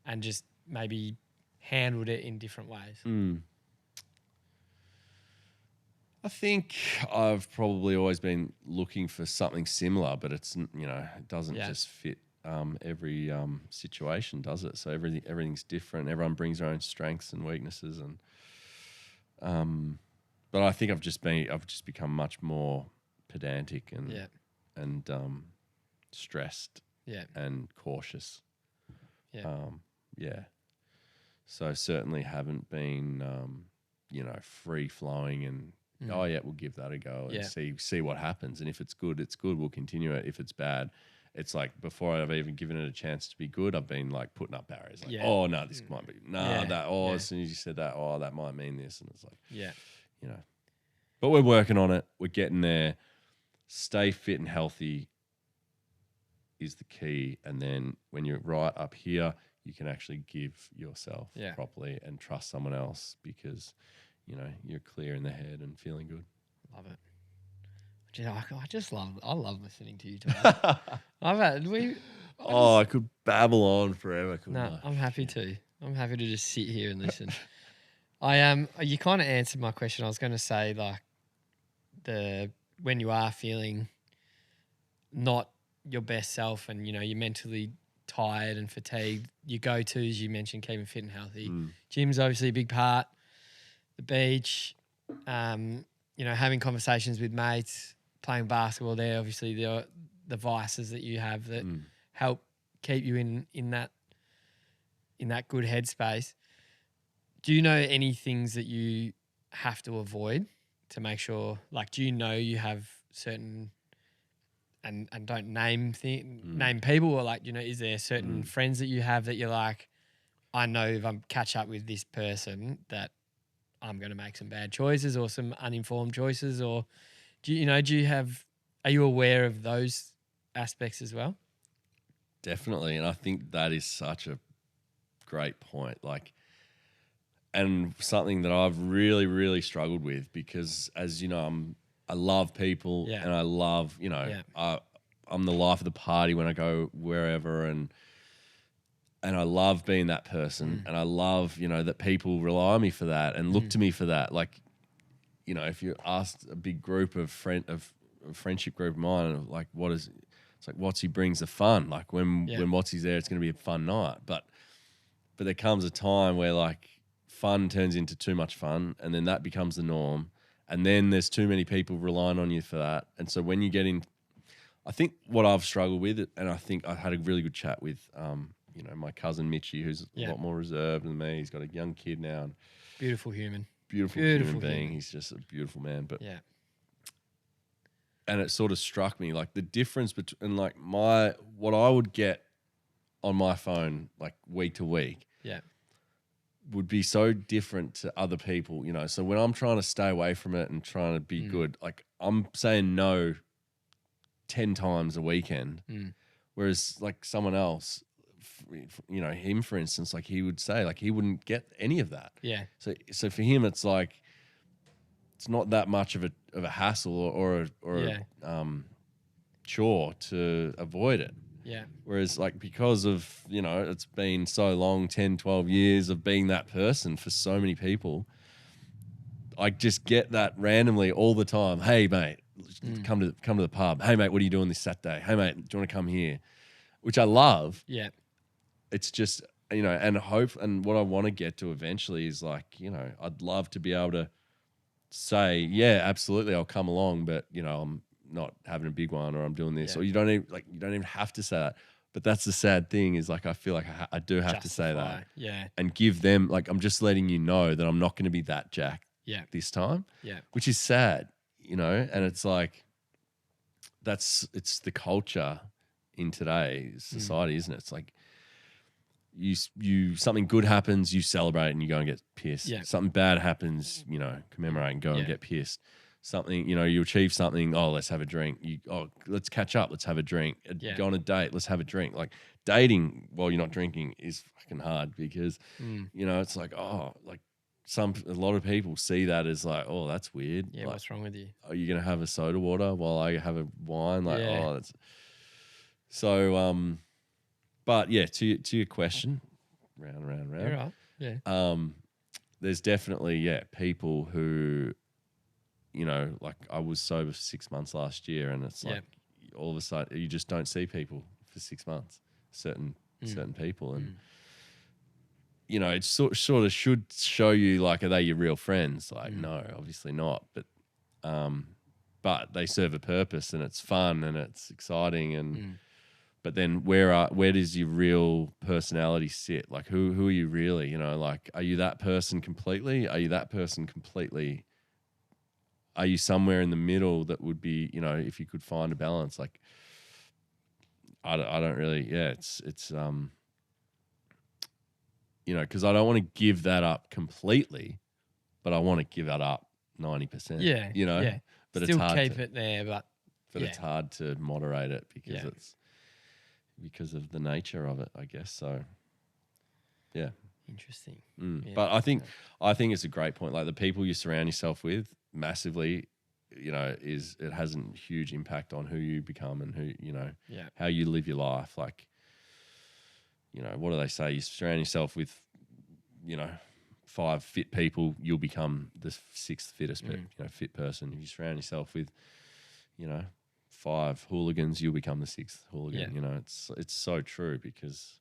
and just maybe handled it in different ways? I think I've probably always been looking for something similar, but it's, it doesn't just fit every situation, does it? So everything's different. Everyone brings their own strengths and weaknesses, and but I think I've just become much more pedantic and stressed and cautious. So certainly haven't been free flowing and we'll give that a go and see what happens. And if it's good, it's good. We'll continue it. If it's bad, it's like before I've even given it a chance to be good, I've been like putting up barriers. Like, oh no, this might be that. Oh, as soon as you said that, oh, that might mean this, and it's like But we're working on it. We're getting there. Stay fit and healthy is the key, and then when you're right up here, you can actually give yourself properly and trust someone else because you're clear in the head and feeling good. Love it. I love listening to you talk. I could babble on forever. I'm happy to. I'm happy to just sit here and listen. You kind of answered my question. I was going to say like when you are feeling not your best self and you're mentally tired and fatigued, your go-tos, you mentioned keeping fit and healthy. Gym's obviously a big part. The beach, having conversations with mates, playing basketball there, obviously the vices that you have that help keep you in that good headspace. Do you know any things that you have to avoid to make sure, like, do you have certain, and don't name people, or like, is there certain friends that you have that you're like, I know if I catch up with this person that I'm going to make some bad choices or some uninformed choices, or are you aware of those aspects as well? Definitely. And I think that is such a great point. Like, and something that I've really, really struggled with because as you know, I love people and I love, I'm the life of the party when I go wherever and I love being that person and I love, that people rely on me for that and look to me for that. Like, if you asked a big group of a friendship group of mine, like, it's like Watsy brings the fun. Like when Watsy's there, it's going to be a fun night. But there comes a time where like fun turns into too much fun and then that becomes the norm. And then there's too many people relying on you for that. And so when you get in, I think what I've struggled with, and I think I had a really good chat with, my cousin Mitchie, who's a lot more reserved than me. He's got a young kid now. And beautiful human being. He's just a beautiful man. But and it sort of struck me like the difference between like what I would get on my phone like week to week. Would be so different to other people, So when I'm trying to stay away from it and trying to be good, like I'm saying no 10 times a weekend, whereas like someone else, him for instance, like he would say like he wouldn't get any of that. So for him, it's like it's not that much of a hassle or a chore to avoid it. Whereas like because of, it's been so long, 10, 12 years of being that person for so many people, I just get that randomly all the time. Hey mate, come to the pub. Hey mate, what are you doing this Saturday? Hey mate, do you want to come here? Which I love. It's just you know, and hope, and what I want to get to eventually is like, you know, I'd love to be able to say, yeah, absolutely, I'll come along, but you know, I'm not having a big one, or I'm doing this, or you don't even have to say that. But that's the sad thing is like I feel like I do have to say that, and give them like I'm just letting you know that I'm not going to be that Jack this time, which is sad, you know, and it's like it's the culture in today's society, isn't it? It's like you something good happens, you celebrate and you go and get pissed. Something bad happens, you know, commemorate and go and get pissed. Something, you know, you achieve something, oh, let's have a drink. Let's catch up, let's have a drink. Go on a date, let's have a drink. Like dating while you're not drinking is fucking hard because, you know, it's like, oh, like a lot of people see that as like, oh, that's weird. Yeah, like, what's wrong with you? Are you going to have a soda water while I have a wine? Like, oh, that's so. But yeah, to your question, round. You're right. Yeah. There's definitely people who, you know, like I was sober for 6 months last year, and it's like all of a sudden you just don't see people for 6 months. Certain people, and you know, it sort of should show you like, are they your real friends? Like, no, obviously not. But they serve a purpose, and it's fun and it's exciting, and but then where does your real personality sit? Like who are you really? You know, like are you that person completely? Are you that person completely? Are you somewhere in the middle that would be, you know, if you could find a balance? Like I don't really, it's you know, because I don't want to give that up completely, but I want to give that up 90%. Yeah, you know, but still it's hard keep it there, but it's hard to moderate it because it's because of the nature of it, I guess. So, yeah, interesting. But I think it's a great point. Like the people you surround yourself with massively, you know, it has a huge impact on who you become and who, you know, how you live your life. Like, you know, what do they say? You surround yourself with, you know, 5 fit people, you'll become the 6th fittest, fit person. If you surround yourself with, you know, 5 hooligans, you'll become the 6th hooligan. You know, it's so true, because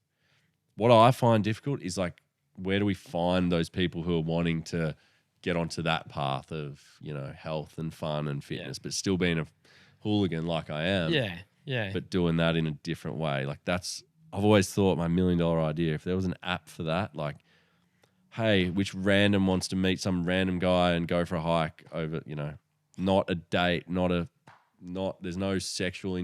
what I find difficult is like, where do we find those people who are wanting to get onto that path of, you know, health and fun and fitness, but still being a hooligan like I am. But doing that in a different way. Like I've always thought my $1 million idea, if there was an app for that, like, hey, which random wants to meet some random guy and go for a hike over, you know, not a date, there's no sexual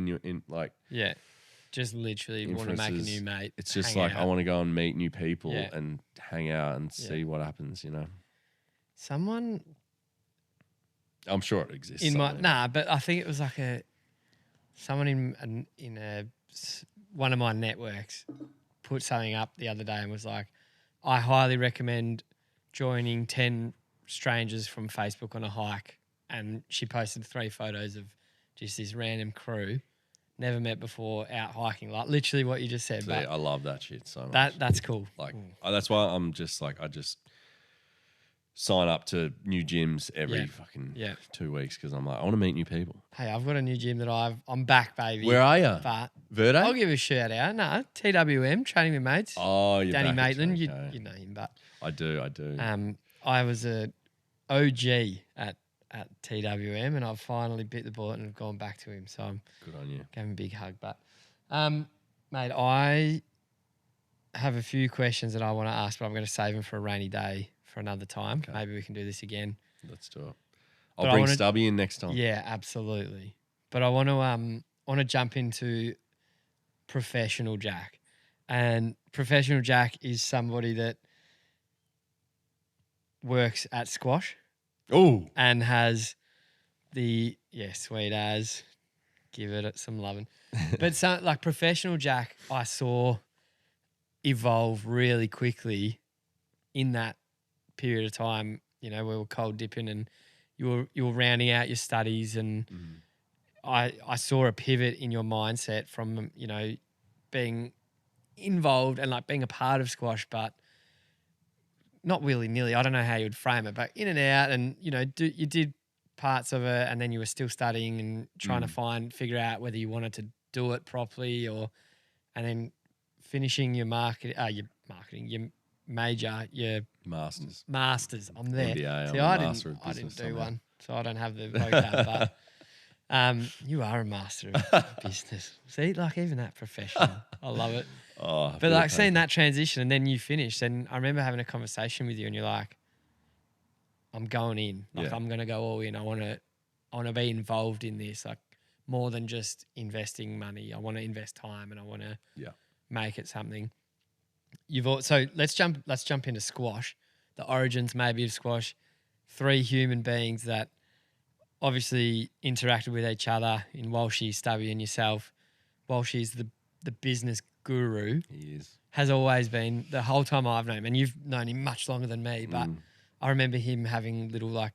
just literally want to make a new mate. It's just like, I want to go and meet new people and hang out and see what happens, you know. I'm sure it exists. But I think it was like someone in one of my networks put something up the other day and was like, I highly recommend joining 10 strangers from Facebook on a hike. And she posted 3 photos of just this random crew, never met before, out hiking. Like literally what you just said. See, I love that shit so much. That's cool. Like that's why I'm just like, I just sign up to new gyms every fucking 2 weeks, because I'm like, I want to meet new people. Hey, I've got a new gym that I'm back, baby. Where are you? But Verde? I'll give a shout out. No, TWM, Training with Mates. Oh, you're Danny back. Maitland, you know him, but I do. I was a OG at TWM, and I've finally bit the bullet and have gone back to him. So I'm good on you. Gave him a big hug. But mate, I have a few questions that I want to ask, but I'm going to save them for a rainy day for another time. Okay. Maybe we can do this again. Let's do it. I'll bring Stubby in next time. Yeah, absolutely. But I want to jump into professional Jack. And professional Jack is somebody that works at Skwosh. Oh. And has sweet as, give it some loving. But like professional Jack, I saw evolve really quickly in that period of time. You know, we were cold dipping and you were rounding out your studies, and I saw a pivot in your mindset from, you know, being involved and like being a part of Skwosh, but not willy-nilly. I don't know how you would frame it, but in and out, and, you know, you did parts of it, and then you were still studying and trying to figure out whether you wanted to do it properly, and then finishing your major, your masters. I'm there. MBA, See, I'm a master of I business didn't do somehow. one, so I don't have the vocab. But you are a master of business. See, like even that profession, I love it. Oh, But like seeing that transition, and then you finish, and I remember having a conversation with you, and you're like, "I'm going in. Like I'm going to go all in. I want to be involved in this. Like more than just investing money. I want to invest time, and I want to make it something." So let's jump into Skwosh, the origins maybe of Skwosh. 3 human beings that obviously interacted with each other in Walshy, Stubby, and yourself. Walshy's the business guru. He is. Has always been the whole time I've known him, and you've known him much longer than me, but I remember him having little like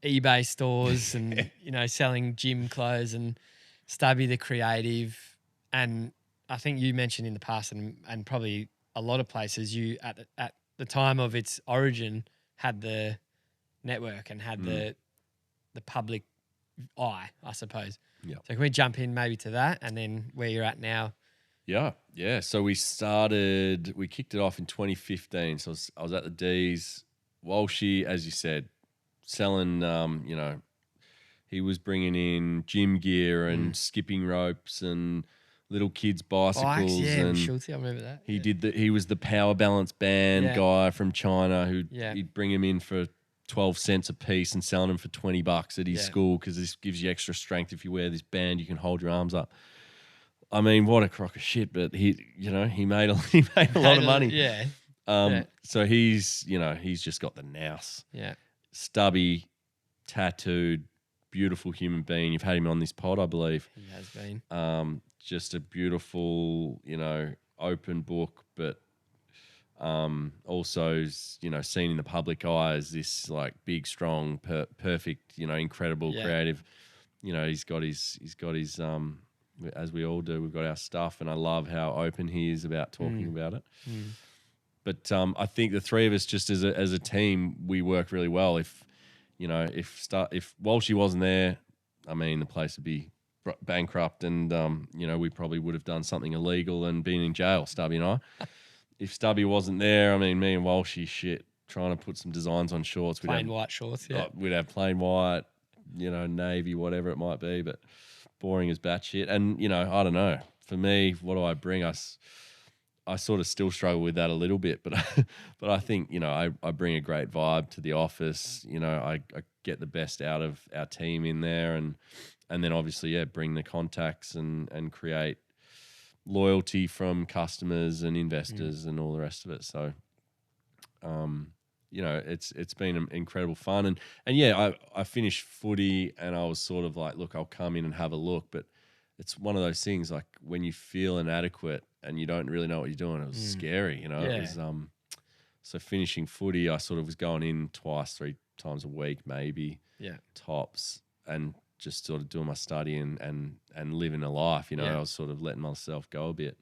eBay stores and, selling gym clothes, and Stubby the creative. And I think you mentioned in the past and probably a lot of places, you at the time of its origin had the network and had the public eye, I suppose. Yeah. So can we jump in maybe to that and then where you're at now? Yeah. So we kicked it off in 2015. So I was at the D's. Walshy, as you said, selling, he was bringing in gym gear and skipping ropes and little kids' bicycles. Bikes, yeah, and Schultz, I remember that. He was the power balance band guy from China he'd bring him in for 12 cents a piece and selling them for $20 at his school because this gives you extra strength. If you wear this band, you can hold your arms up. I mean, what a crock of shit, but he made a lot of money. Yeah. So he's just got the nous. Yeah. Stubby, tattooed, beautiful human being. You've had him on this pod, I believe. He has been. Just a beautiful, open book, but also, seen in the public eye as this like big, strong, perfect, incredible, creative. He's got his as we all do, we've got our stuff, and I love how open he is about talking about it. But I think the 3 of us, just as a team, we work really well. If Walshy wasn't there, I mean, the place would be bankrupt, and we probably would have done something illegal and been in jail, Stubby and I. If Stubby wasn't there, I mean, me and Walshy, trying to put some designs on shorts. Plain white shorts, yeah. We'd have plain white, navy, whatever it might be, but boring as batshit. And, I don't know. For me, what do I bring us? I sort of still struggle with that a little bit, but I think, I bring a great vibe to the office. I get the best out of our team in there, and then obviously, bring the contacts and create loyalty from customers and investors and all the rest of it. So, it's been incredible fun. And I finished footy and I was sort of like, look, I'll come in and have a look. But it's one of those things, like when you feel inadequate and you don't really know what you're doing, it was scary, It was, so finishing footy, I sort of was going in 2-3 times a week, maybe tops, and just sort of doing my study and living a life, I was sort of letting myself go a bit.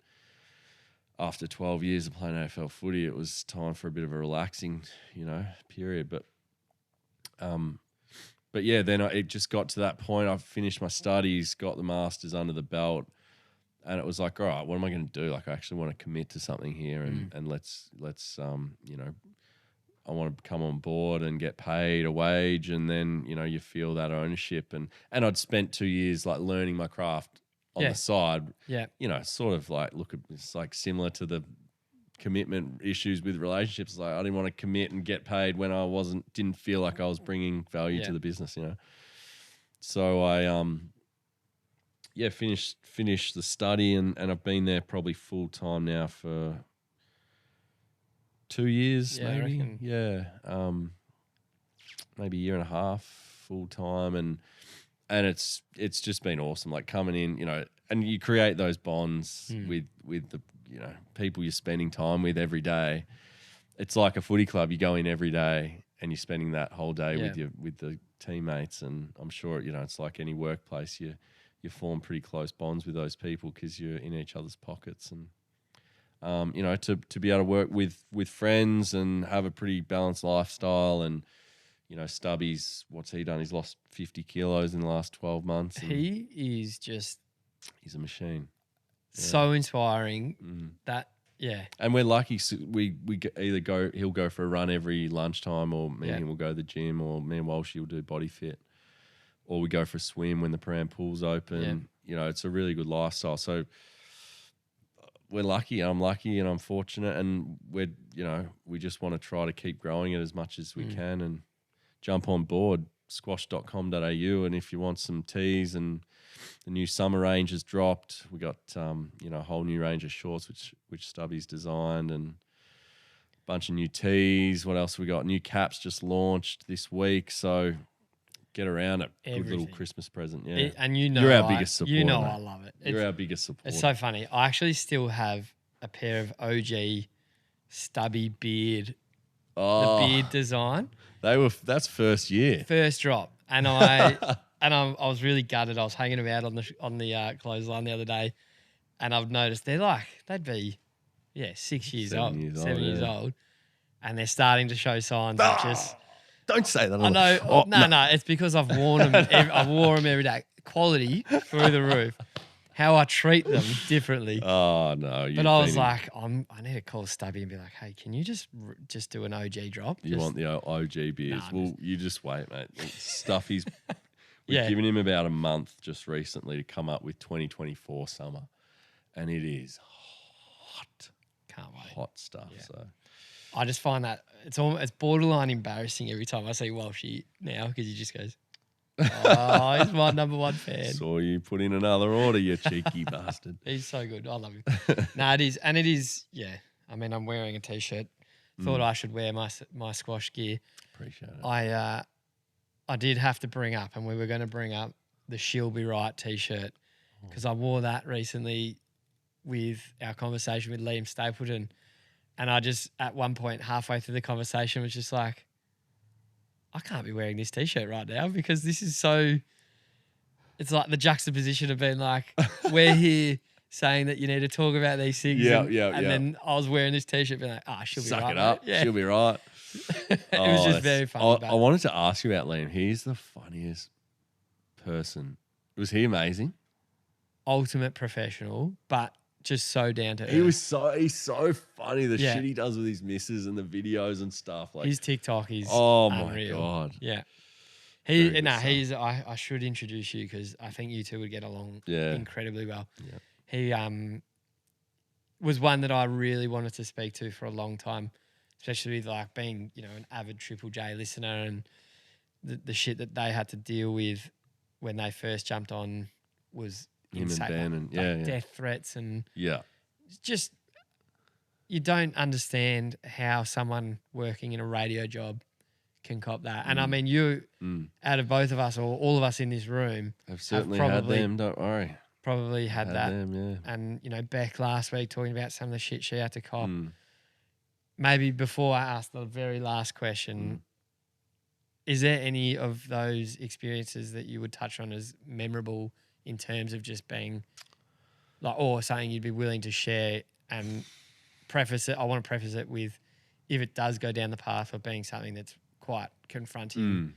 After 12 years of playing AFL footy, it was time for a bit of a relaxing, period. But then it just got to that point. I finished my studies, got the masters under the belt, and it was like, all right, what am I going to do? Like, I actually want to commit to something here, and let's I want to come on board and get paid a wage, and then you feel that ownership, and I'd spent 2 years like learning my craft on the side. Yeah, sort of like it's like similar to the commitment issues with relationships. Like I didn't want to commit and get paid when I didn't feel like I was bringing value to the business. So I finished the study, and I've been there probably full time now for 2 years, maybe. Maybe a year and a half full time, and it's just been awesome. Like coming in, and you create those bonds with the people you're spending time with every day. It's like a footy club. You go in every day and you're spending that whole day with the teammates, and I'm sure it's like any workplace. You form pretty close bonds with those people because you're in each other's pockets, and to be able to work with friends and have a pretty balanced lifestyle. And Stubby's, what's he done? He's lost 50 kilos in the last 12 months. He's a machine. so inspiring that, yeah. And we're lucky. He'll go for a run every lunchtime, or me and Yeah. him will go to the gym, or me and Walsh will do body fit, or we go for a swim when the pram pool's open. Yeah. You know, it's a really good lifestyle. So we're lucky. I'm lucky and I'm fortunate, and we just want to try to keep growing it as much as we can, and jump on board skwosh.com.au. And if you want some tees, and the new summer range has dropped, we got a whole new range of shorts which Stubby's designed, and a bunch of new tees. What else we got? New caps just launched this week, so get around it. Good little Christmas present, yeah. And you're our biggest supporter. You know mate. I love it. You're our biggest supporter. It's so funny. I actually still have a pair of OG Stubby beard, the beard design. That's first year. First drop. And I was really gutted. I was hanging them out on the clothesline the other day, and I've noticed they'd be 6 years old, 7 years old, and they're starting to show signs of just. Don't say that. I know. No. It's because I've worn them. I wore them every day. Quality through the roof. How I treat them differently. Oh no! But I was like, I need to call Stubby and be like, hey, can you just do an OG drop? You want the OG beers? Nah, you just wait, mate. Stuffy's. We've given him about a month just recently to come up with 2024 summer, and it is hot. Can't wait. Hot stuff. Yeah. So I just find that it's borderline embarrassing every time I see Walshy now, because he just goes, oh, he's my number one fan. Saw you put in another order, you cheeky bastard. He's so good. I love him. No, it is. And it is, yeah. I mean, I'm wearing a T-shirt. Thought I should wear my Skwosh gear. Appreciate it. I did have to bring up, and we were going to bring up the She'll Be Right T-shirt, because I wore that recently with our conversation with Liam Stapleton. And I just, at one point, halfway through the conversation, was just like, I can't be wearing this T-shirt right now, because this is so, it's like the juxtaposition of being like, we're here saying that you need to talk about these things. And then I was wearing this T-shirt being like, she'll be right. Suck it up. Yeah. She'll be right. It was just very funny. I wanted to ask you about Liam. He's the funniest person. Was he amazing? Ultimate professional, but just so down to earth. He's so funny. The shit he does with his misses and the videos and stuff. Like his TikTok is my unreal. God. Yeah. I should introduce you, because I think you two would get along incredibly well. Yeah. He was one that I really wanted to speak to for a long time, especially with like being, an avid Triple J listener, and the shit that they had to deal with when they first jumped on was him insane. and Ben and death threats and just you don't understand how someone working in a radio job can cop that. And I mean, you out of both of us, or all of us in this room, I've certainly had them. Don't worry. Probably had that. Them, yeah. And Beck last week talking about some of the shit she had to cop. Maybe before I ask the very last question, is there any of those experiences that you would touch on as memorable in terms of just being like, or something you'd be willing to share and preface it? I want to preface it with, if it does go down the path of being something that's quite confronting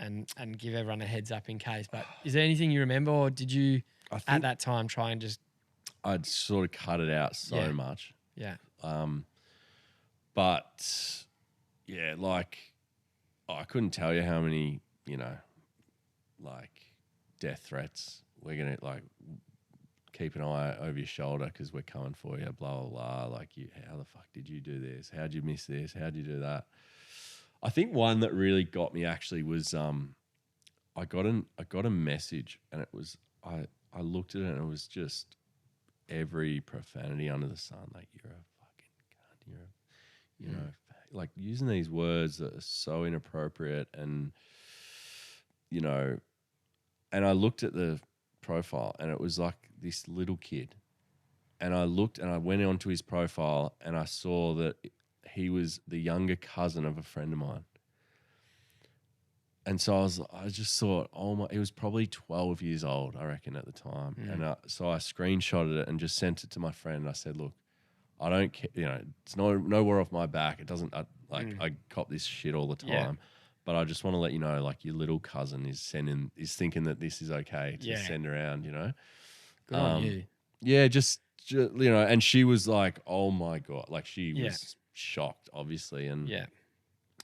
and give everyone a heads up in case. But is there anything you remember, or did you at that time try and just... I'd sort of cut it out so much. Yeah. But yeah, like I couldn't tell you how many, like death threats. We're going to like keep an eye over your shoulder because we're coming for you, blah, blah, blah. Like, how the fuck did you do this? How'd you miss this? How'd you do that? I think one that really got me actually was I got a message, and it was I looked at it and it was just every profanity under the sun. Like, you're a fucking cunt. Like using these words that are so inappropriate, and and I looked at the profile and it was like this little kid, and I went onto his profile and I saw that he was the younger cousin of a friend of mine. And so I just thought, he was probably 12 years old, I reckon, at the time. And so I screenshotted it and just sent it to my friend. I said, look, I don't care, it's nowhere off my back. It doesn't, I cop this shit all the time. Yeah. But I just want to let you know, like, your little cousin is thinking that this is okay to send around, Good on you. yeah, you know, and she was like, oh my God, like she Yeah. was shocked, obviously. And, Yeah.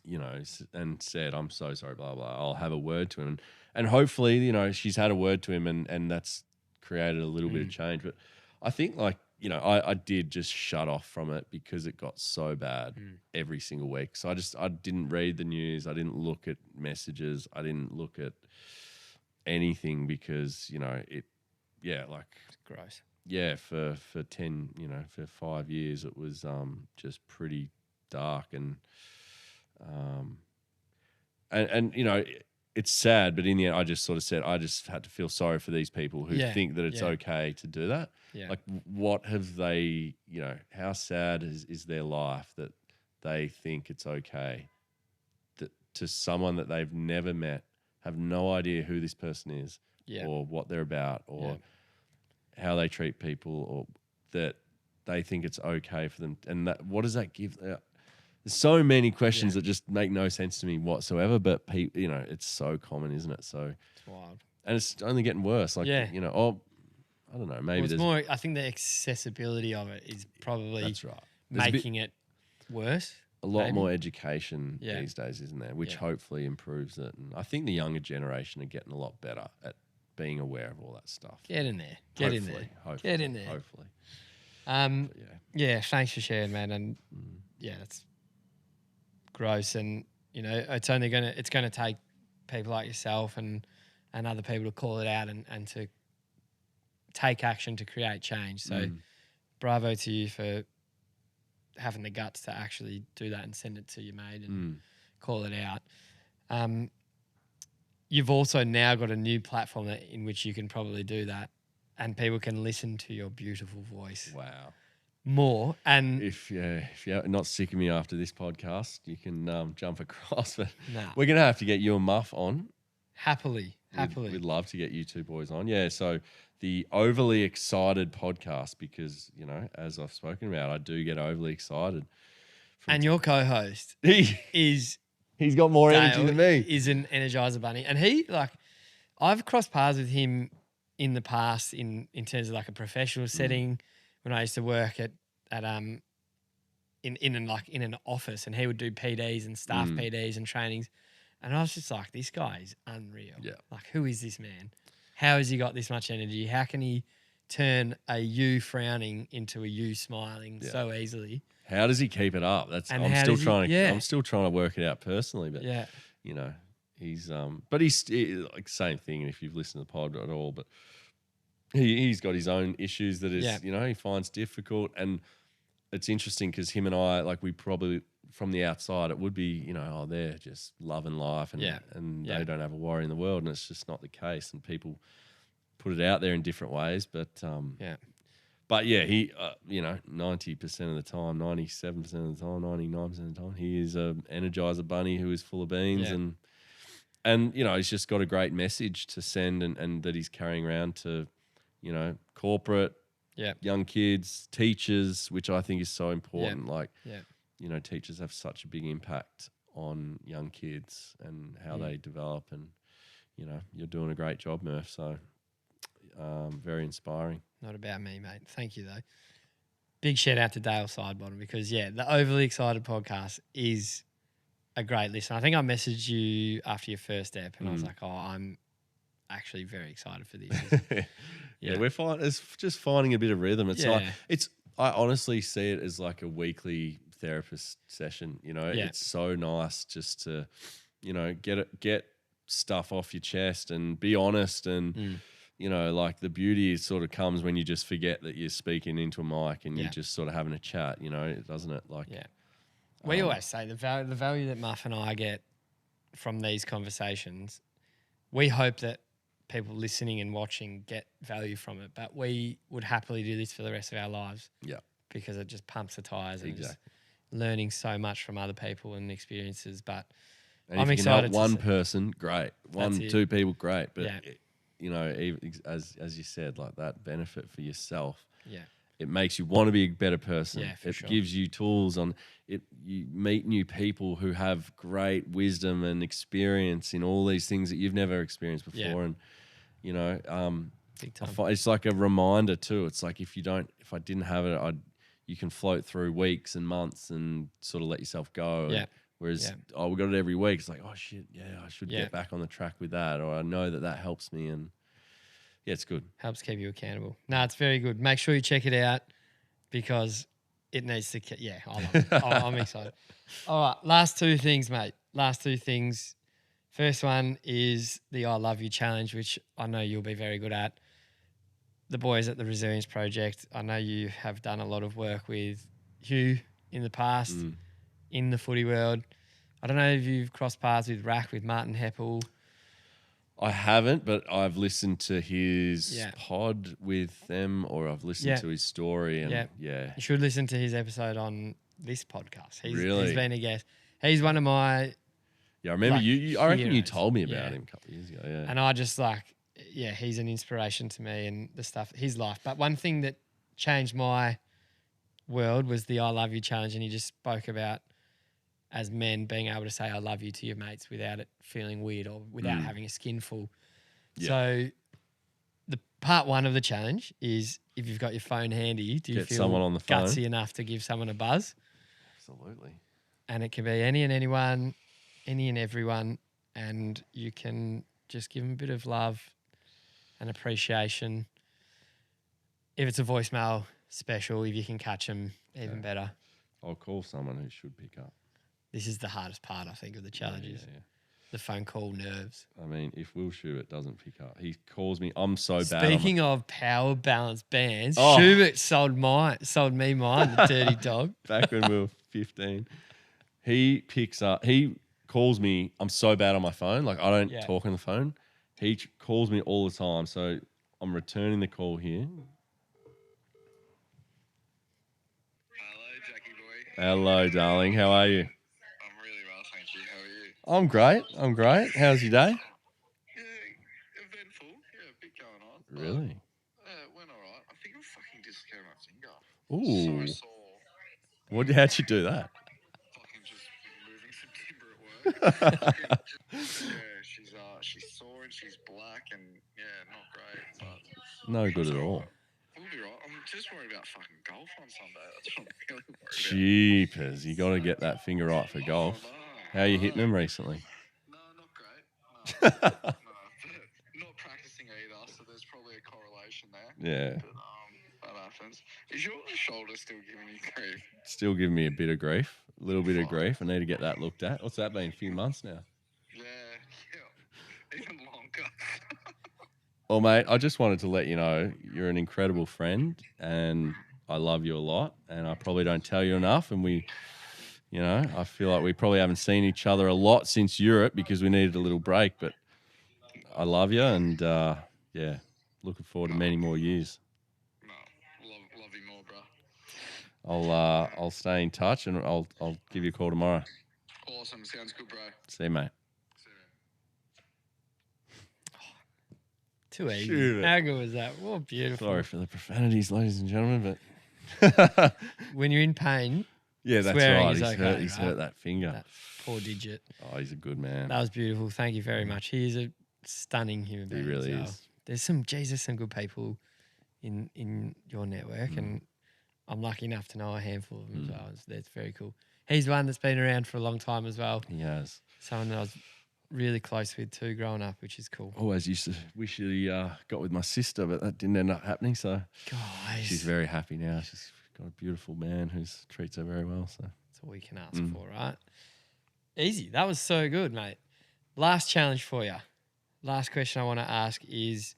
you know, and said, I'm so sorry, blah, blah. I'll have a word to him. And hopefully, you know, she's had a word to him and that's created a little bit of change. But I think, like, you know, I did just shut off from it because it got so bad every single week. So I didn't read the news. I didn't look at messages. I didn't look at anything because, you know, like, It's gross. yeah, for 10, you know, for 5 years, it was just pretty dark and you know, it's sad, but in the end, I just sort of said I just had to feel sorry for these people who think that it's okay to do that. Yeah. Like, what have they? You know, how sad is their life that they think it's okay that to someone that they've never met, have no idea who this person is, or what they're about, or how they treat people, or that they think it's okay for them. And that, what does that give? There's so many questions that just make no sense to me whatsoever, but you know, it's so common, isn't it? So It's wild. And it's only getting worse. Like, you know, I don't know, maybe Well, there's it's more, I think the accessibility of it is probably that's right. making it worse. A lot maybe. more education these days, isn't there? Which hopefully improves it. And I think the younger generation are getting a lot better at being aware of all that stuff. Get in there. Get in there. Hopefully, Get in there. Hopefully. Yeah, thanks for sharing, man. And it's gross. And, you know, it's gonna take people like yourself and other people to call it out and to take action to create change. So bravo to you for having the guts to actually do that and send it to your mate and call it out. You've also now got a new platform in which you can probably do that, and people can listen to your beautiful voice. Wow. More. And if you're not sick of me after this podcast, you can jump across. But Nah. we're gonna have to get you and Muff on. Happily. We'd love to get you two boys on. Yeah. So the Overly Excited podcast, because, you know, as I've spoken about, I do get overly excited. And your co-host is he's got more Dale, energy than me. Is an Energizer Bunny. And I've crossed paths with him in the past in terms of like a professional setting when I used to work at in an office, and he would do PDs and staff PDs and trainings. And I was just like, this guy is unreal. Yeah. Like, who is this man? How has he got this much energy? How can he turn a you frowning into a you smiling so easily? How does he keep it up? I'm still trying to work it out personally, but you know, he's but he's like same thing. If you've listened to the pod at all, but he's got his own issues that is, you know, he finds difficult. And it's interesting because him and I, like, we probably from the outside, it would be, you know, oh, they're just loving life and they don't have a worry in the world, and it's just not the case. And people put it out there in different ways, but he, you know, 90% of the time, 97% of the time, 99% of the time, he is an Energizer Bunny who is full of beans, and you know, he's just got a great message to send, and that he's carrying around to, you know, corporate, young kids, teachers, which I think is so important. You know, teachers have such a big impact on young kids and how they develop, and, you know, you're doing a great job, Murph. So very inspiring. Not about me, mate. Thank you, though. Big shout out to Dale Sidebottom, because, the Overly Excited podcast is a great listen. I think I messaged you after your first step, and I was like, oh, I'm actually very excited for this. We're fine. It's just finding a bit of rhythm. It's like, I honestly see it as like a weekly therapist session. You know, it's so nice just to, you know, get stuff off your chest and be honest. And you know, like, the beauty sort of comes when you just forget that you're speaking into a mic and you're just sort of having a chat, you know, doesn't it? Like, we always say the value that Muff and I get from these conversations, we hope that people listening and watching get value from it, but we would happily do this for the rest of our lives. Yeah. Because it just pumps the tires and just learning so much from other people and experiences. But and I'm if you can excited. Help one person, great. Two people, great. But you know, as you said, like, that benefit for yourself. Yeah. It makes you want to be a better person. Yeah, it gives you tools on it. You meet new people who have great wisdom and experience in all these things that you've never experienced before. And, you know, big time. It's like a reminder too. It's like if I didn't have it, you can float through weeks and months and sort of let yourself go. Yeah. Whereas, we got it every week. It's like, oh shit, I should get back on the track with that, or I know that helps me, and it's good. Helps keep you accountable. No, it's very good. Make sure you check it out because it needs to. I love it. I'm excited. All right, last two things, mate. Last two things. First one is the I Love You challenge, which I know you'll be very good at. The boys at the Resilience Project, I know you have done a lot of work with Hugh in the past in the footy world. I don't know if you've crossed paths with Rack, with Martin Heppel. I haven't, but I've listened to his pod with them, or I've listened to his story. And you should listen to his episode on this podcast. He's really? He's been a guest. He's one of my... Yeah, I remember I reckon you heroes. told me about him a couple of years ago. Yeah. And I just he's an inspiration to me and the stuff, his life. But one thing that changed my world was the I Love You challenge. And he just spoke about, as men, being able to say I love you to your mates without it feeling weird or without having a skin full. Yeah. So the part one of the challenge is, if you've got your phone handy, do you feel someone on the phone? Gutsy enough to give someone a buzz? Absolutely. And it can be any and anyone, any and everyone, and you can just give them a bit of love and appreciation. If it's a voicemail special, if you can catch them, even better. I'll call someone who should pick up. This is the hardest part, I think, of the challenges. Yeah. The phone call nerves. I mean, if Will Schubert doesn't pick up, he calls me. I'm so bad. Speaking of power balance bands, Schubert sold me mine, the dirty dog. Back when we were 15. He picks up, he calls me. I'm so bad on my phone. Like, I don't talk on the phone. He calls me all the time. So I'm returning the call here. Hello, Jackie boy. Hello, darling. How are you? I'm really well, thank you. How are you? I'm great. How's your day? Yeah, eventful. Yeah, a bit going on. Really? It went all right. I think I fucking dislocated my finger. Ooh. So sore. How'd you do that? Fucking just moving some timber at work. She's sore and she's black and not great. But No good at all. we'll be right. I'm just worried about fucking golf on Sunday. That's what I'm really worried about. Jeepers, you got to get that finger right for golf. How are you hitting them recently? No, not great. No, but not practicing either, so there's probably a correlation there. Yeah. But that happens. Is your shoulder still giving you grief? Still giving me a bit of grief. A little bit of grief. I need to get that looked at. What's that been? A few months now? Yeah. Even longer. Well, mate, I just wanted to let you know you're an incredible friend and I love you a lot, and I probably don't tell you enough, and I feel like we probably haven't seen each other a lot since Europe because we needed a little break, but I love you and, looking forward to many more years. No, love you more, bro. I'll stay in touch and I'll give you a call tomorrow. Awesome. Sounds good, bro. See you, mate. Too easy. Shoot it. How good was that? What beautiful. Sorry for the profanities, ladies and gentlemen, but When you're in pain, that's swearing right. is okay, He's right? hurt that finger. that poor digit. Oh, he's a good man. That was beautiful. Thank you very much. He is a stunning human being. He really so is. There's some good people in your network, and I'm lucky enough to know a handful of them as well. That's very cool. He's one that's been around for a long time as well. He has. Someone that I was really close with too growing up, which is cool. Always used to wish he got with my sister, but that didn't end up happening. So Guys, she's very happy now. She's got a beautiful man who treats her very well. So that's all we can ask for, right? Easy. That was so good, mate. Last challenge for you. Last question I want to ask is,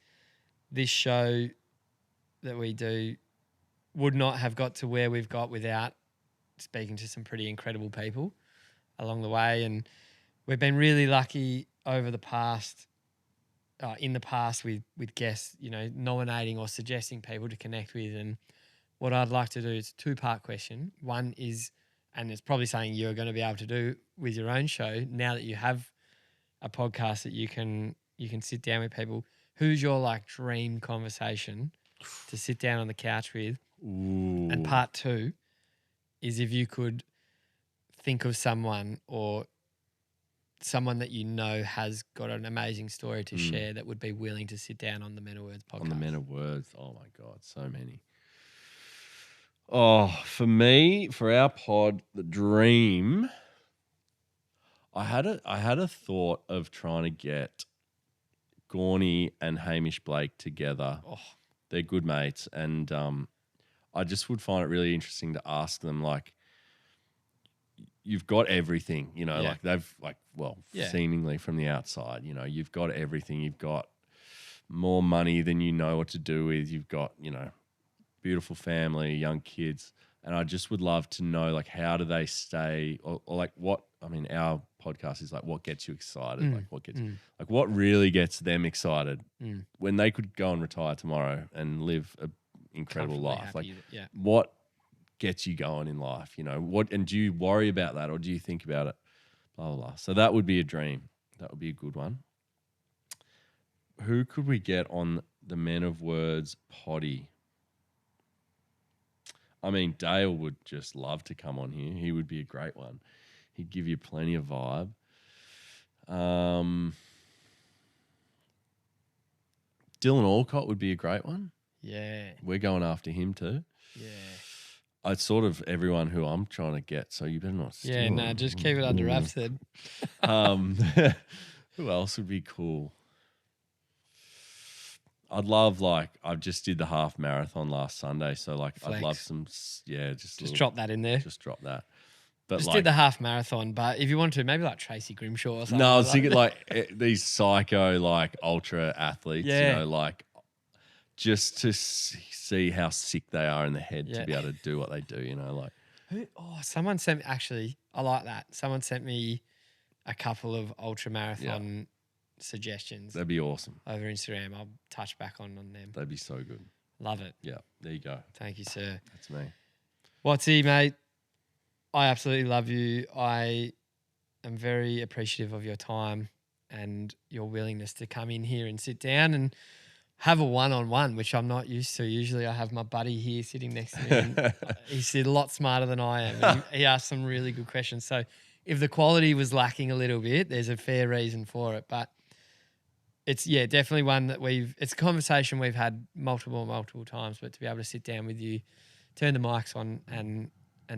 this show that we do would not have got to where we've got without speaking to some pretty incredible people along the way. And we've been really lucky over the past, in the past with guests, nominating or suggesting people to connect with. And what I'd like to do is a two-part question. One is, and it's probably something you're going to be able to do with your own show now that you have a podcast that you can sit down with people. Who's your dream conversation to sit down on the couch with? Ooh. And part two is, if you could think of someone or someone that you know has got an amazing story to share that would be willing to sit down on the Men of Words podcast? On the Men of Words, oh my God, so many. Oh, for me, for our pod, the dream, I had a thought of trying to get Gorney and Hamish Blake together. Oh. They're good mates, and I just would find it really interesting to ask them, like, you've got everything, you know, like they've seemingly from the outside, you know, you've got everything. You've got more money than you know what to do with. You've got, you know, beautiful family, young kids. And I just would love to know, like, how do they stay or like what, I mean, our podcast is like, what gets you excited? Like like what really gets them excited when they could go and retire tomorrow and live an incredible life? Like what gets you going in life, you know, and do you worry about that or do you think about it? Blah, blah, blah. So that would be a dream. That would be a good one. Who could we get on the Men of Words potty? I mean, Dale would just love to come on here. He would be a great one. He'd give you plenty of vibe. Dylan Alcott would be a great one. Yeah. We're going after him too. Yeah. It's sort of everyone who I'm trying to get, so you better not steal. Yeah, no, just keep it under wraps then. Who else would be cool? I'd love, like, I just did the half marathon last Sunday, so, like, Flex. I'd love some, just drop that in there. Just drop that. But just like, did the half marathon, but if you want to, maybe like Tracy Grimshaw or something. no, I was thinking like these psycho, like, ultra athletes, you know, like, just to see how sick they are in the head to be able to do what they do, you know, like. Someone sent me, actually, I like that. Someone sent me a couple of ultra marathon suggestions. That'd be awesome. Over Instagram. I'll touch back on them. That'd be so good. Love it. Yeah, there you go. Thank you, sir. That's me. Watsy, mate, I absolutely love you. I am very appreciative of your time and your willingness to come in here and sit down and have a one-on-one, which I'm not used to. Usually I have my buddy here sitting next to me. And he's a lot smarter than I am. And he asked some really good questions. So if the quality was lacking a little bit, there's a fair reason for it. But it's, definitely one that it's a conversation we've had multiple times, but to be able to sit down with you, turn the mics on and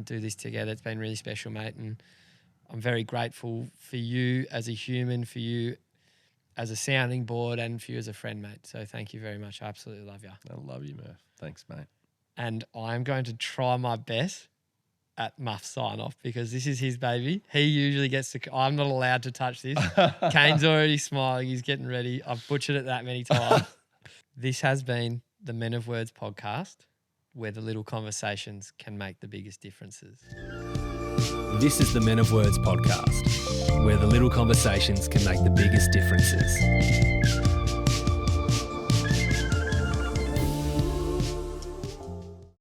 do this together, it's been really special, mate. And I'm very grateful for you as a human, for you as a sounding board, and for you as a friend, mate. So thank you very much. I absolutely love you. I love you, Murph. Thanks, mate. And I'm going to try my best at Muff sign off because this is his baby. He usually gets to, I'm not allowed to touch this. Kane's already smiling. He's getting ready. I've butchered it that many times. This has been the Men of Words podcast, where the little conversations can make the biggest differences. This is the Men of Words podcast, where the little conversations can make the biggest differences.